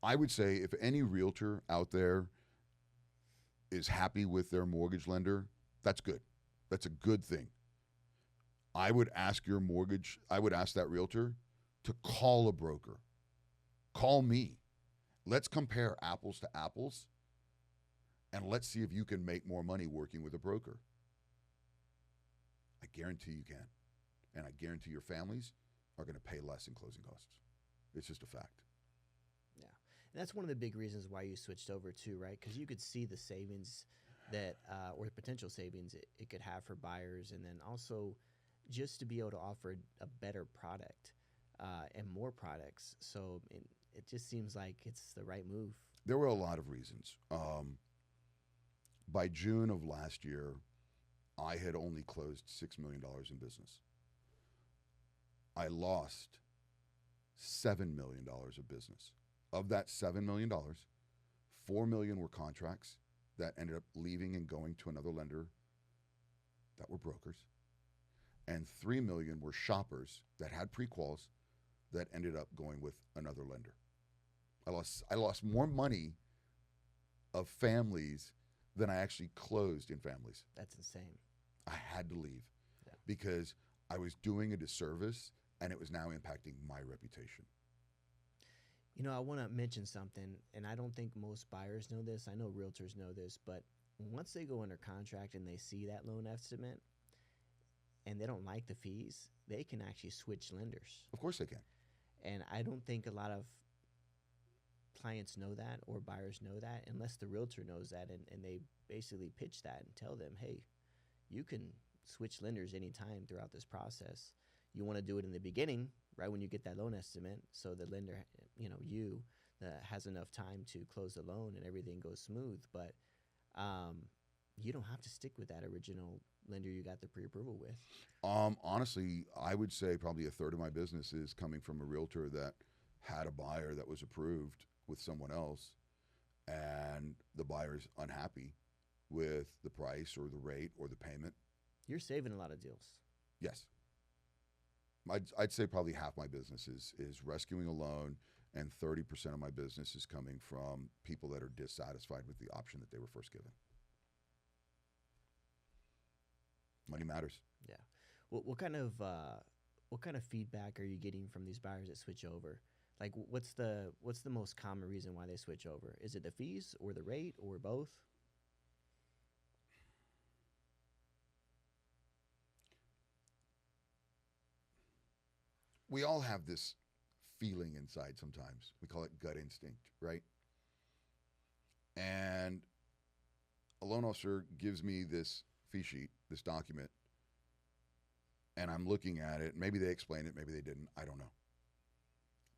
I would say if any realtor out there is happy with their mortgage lender, that's good. That's a good thing. I would ask that realtor to call a broker. Call me. Let's compare apples to apples, and let's see if you can make more money working with a broker. I guarantee you can. And I guarantee your families are going to pay less in closing costs. It's just a fact. Yeah. And that's one of the big reasons why you switched over too, right? Because you could see the savings that, or the potential savings it could have for buyers, and then also just to be able to offer a better product and more products. So it just seems like it's the right move. There were a lot of reasons. By June of last year, I had only closed $6 million in business. I lost $7 million of business. Of that $7 million, $4 million were contracts that ended up leaving and going to another lender that were brokers, and $3 million were shoppers that had pre-quals that ended up going with another lender. I lost more money of families than I actually closed in families. That's insane. I had to leave because I was doing a disservice, and it was now impacting my reputation. You know, I want to mention something, and I don't think most buyers know this. I know realtors know this, but once they go under contract and they see that loan estimate and they don't like the fees, they can actually switch lenders. Of course they can. And I don't think a lot of clients know that, or buyers know that, unless the realtor knows that, and they basically pitch that and tell them, hey, you can switch lenders anytime throughout this process. You want to do it in the beginning, right when you get that loan estimate, so the lender, has enough time to close the loan and everything goes smooth. But you don't have to stick with that original lender you got the pre-approval with. Honestly, I would say probably a third of my business is coming from a realtor that had a buyer that was approved with someone else, and the buyer's unhappy with the price or the rate or the payment. You're saving a lot of deals. Yes. I'd say probably half my business is rescuing a loan, and 30% of my business is coming from people that are dissatisfied with the option that they were first given. Money matters. Yeah. What kind of feedback are you getting from these buyers that switch over? Like, what's the most common reason why they switch over? Is it the fees or the rate or both? We all have this feeling inside sometimes. We call it gut instinct, right? And a loan officer gives me this fee sheet, this document, and I'm looking at it. Maybe they explained it, maybe they didn't. I don't know.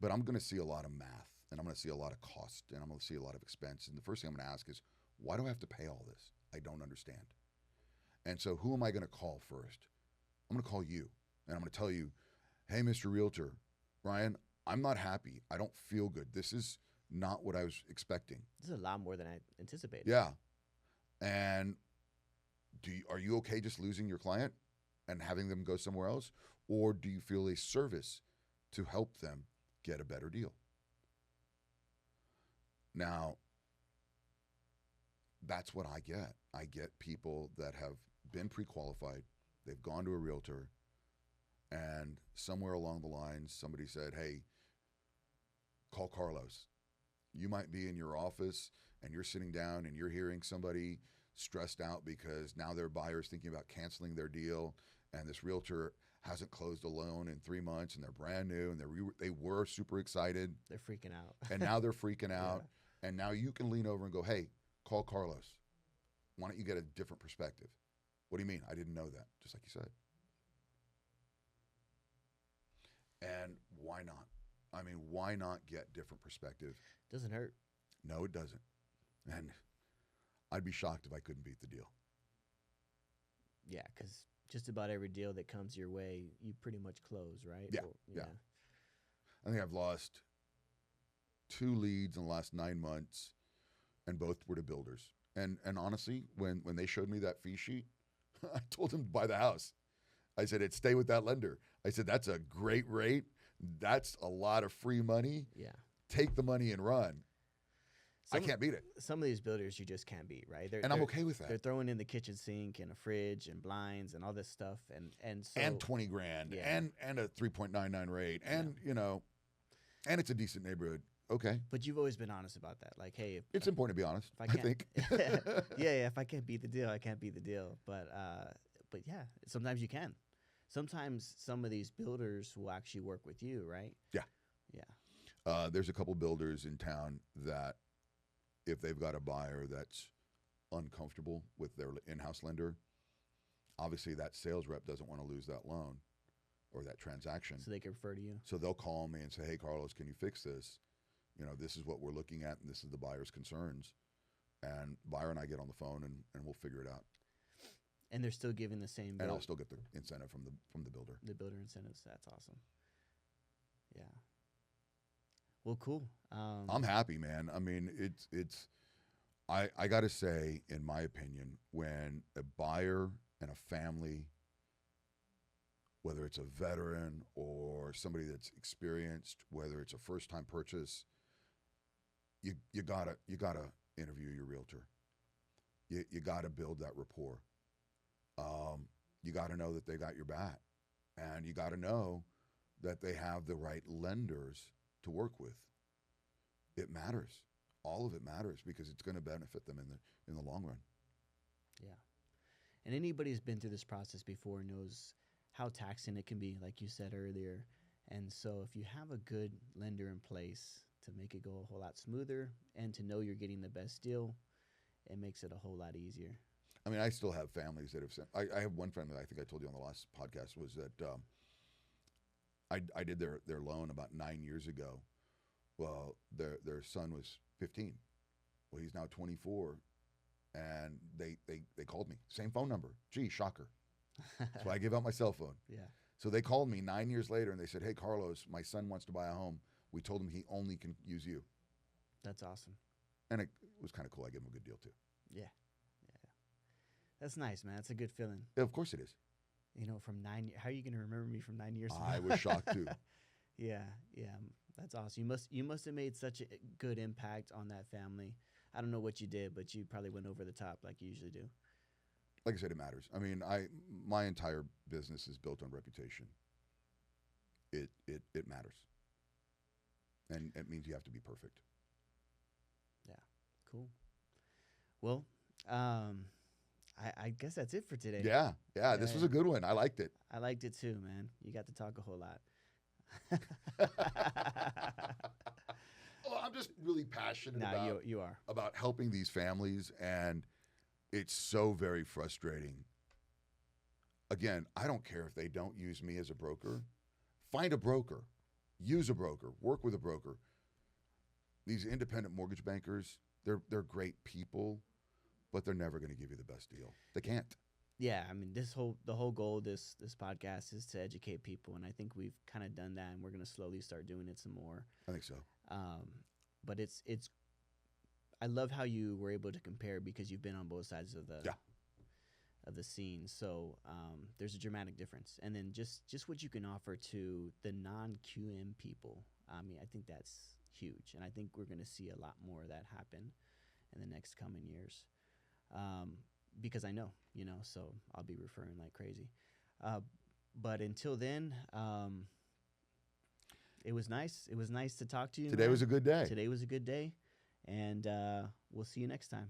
But I'm going to see a lot of math, and I'm going to see a lot of cost, and I'm going to see a lot of expense. And the first thing I'm going to ask is, why do I have to pay all this? I don't understand. And so who am I going to call first? I'm going to call you, and I'm going to tell you, hey, Mr. Realtor, Ryan, I'm not happy. I don't feel good. This is not what I was expecting. This is a lot more than I anticipated. Yeah. And Are you okay just losing your client and having them go somewhere else? Or do you feel a service to help them get a better deal? Now, that's what I get. I get people that have been pre-qualified, they've gone to a realtor, and somewhere along the lines, somebody said, hey, call Carlos. You might be in your office and you're sitting down and you're hearing somebody stressed out because now their buyer's thinking about canceling their deal, and this realtor hasn't closed a loan in 3 months, and they're brand new, and they were super excited. They're freaking out. And now they're freaking out. Yeah. And now you can lean over and go, hey, call Carlos. Why don't you get a different perspective? What do you mean? I didn't know that, just like you said. And why not? I mean, why not get different perspective? Doesn't hurt. No, it doesn't. And I'd be shocked if I couldn't beat the deal. Yeah, because just about every deal that comes your way, you pretty much close, right? Yeah, yeah. I think I've lost 2 leads in the last 9 months, and both were to builders. And honestly, when they showed me that fee sheet, I told them to buy the house. I said, it'd stay with that lender. I said, that's a great rate. That's a lot of free money. Yeah. Take the money and run. I can't beat it. Some of these builders you just can't beat, right? And I'm okay with that. They're throwing in the kitchen sink and a fridge and blinds and all this stuff, and so and 20 grand, yeah. and a 3.99 rate, and and it's a decent neighborhood. Okay. But you've always been honest about that. Like, hey, it's important to be honest. I think. yeah. If I can't beat the deal, I can't beat the deal. But yeah, sometimes you can. Sometimes some of these builders will actually work with you, right? Yeah. Yeah. There's a couple builders in town that, if they've got a buyer that's uncomfortable with their in-house lender, obviously that sales rep doesn't want to lose that loan or that transaction. So they can refer to you. So they'll call me and say, hey, Carlos, can you fix this? This is what we're looking at, and this is the buyer's concerns. And buyer and I get on the phone, and we'll figure it out. And they're still giving the same. And I'll still get the incentive from the builder. The builder incentives. That's awesome. Yeah. Well, cool. I'm happy, man. I mean, I got to say, in my opinion, when a buyer and a family, whether it's a veteran or somebody that's experienced, whether it's a first-time purchase, you gotta interview your realtor. You gotta build that rapport. You gotta know that they got your back, and you gotta know that they have the right lenders to work with. It matters. All of it matters, because it's going to benefit them in the long run. Yeah. And anybody who's been through this process before knows how taxing it can be, like you said earlier. And so if you have a good lender in place to make it go a whole lot smoother and to know you're getting the best deal, it makes it a whole lot easier. I mean, I still have families that have sent. I have one family, I think I told you on the last podcast, was that I did their loan about 9 years ago. Well, their son was 15. Well, he's now 24, and they called me. Same phone number. Gee, shocker. So I gave out my cell phone. Yeah. So they called me 9 years later, and they said, hey, Carlos, my son wants to buy a home. We told him he only can use you. That's awesome. And it was kind of cool. I gave him a good deal, too. Yeah. Yeah. That's nice, man. That's a good feeling. Yeah, of course it is. From 9 years. How are you going to remember me from 9 years ago? I was shocked, too. Yeah. That's awesome. You must have made such a good impact on that family. I don't know what you did, but you probably went over the top like you usually do. Like I said, it matters. I mean, my entire business is built on reputation. It matters. And it means you have to be perfect. Yeah. Cool. Well, I guess that's it for today. Yeah. This was a good one. I liked it. I liked it too, man. You got to talk a whole lot. Well, I'm just really passionate about helping these families, and it's so very frustrating. Again, I don't care if they don't use me as a broker. Find a broker. Use a broker. Work with a broker. These independent mortgage bankers, they're great people, but they're never going to give you the best deal. They can't. Yeah, I mean, the whole goal of this podcast is to educate people, and I think we've kind of done that, and we're going to slowly start doing it some more. I think so. But it's I love how you were able to compare, because you've been on both sides of the of the scene. So there's a dramatic difference. And then just what you can offer to the non-QM people. I mean, I think that's huge. And I think we're going to see a lot more of that happen in the next coming years. Because I know, so I'll be referring like crazy. But until then, it was nice. It was nice to talk to you. Today was a good day. Today was a good day. And we'll see you next time.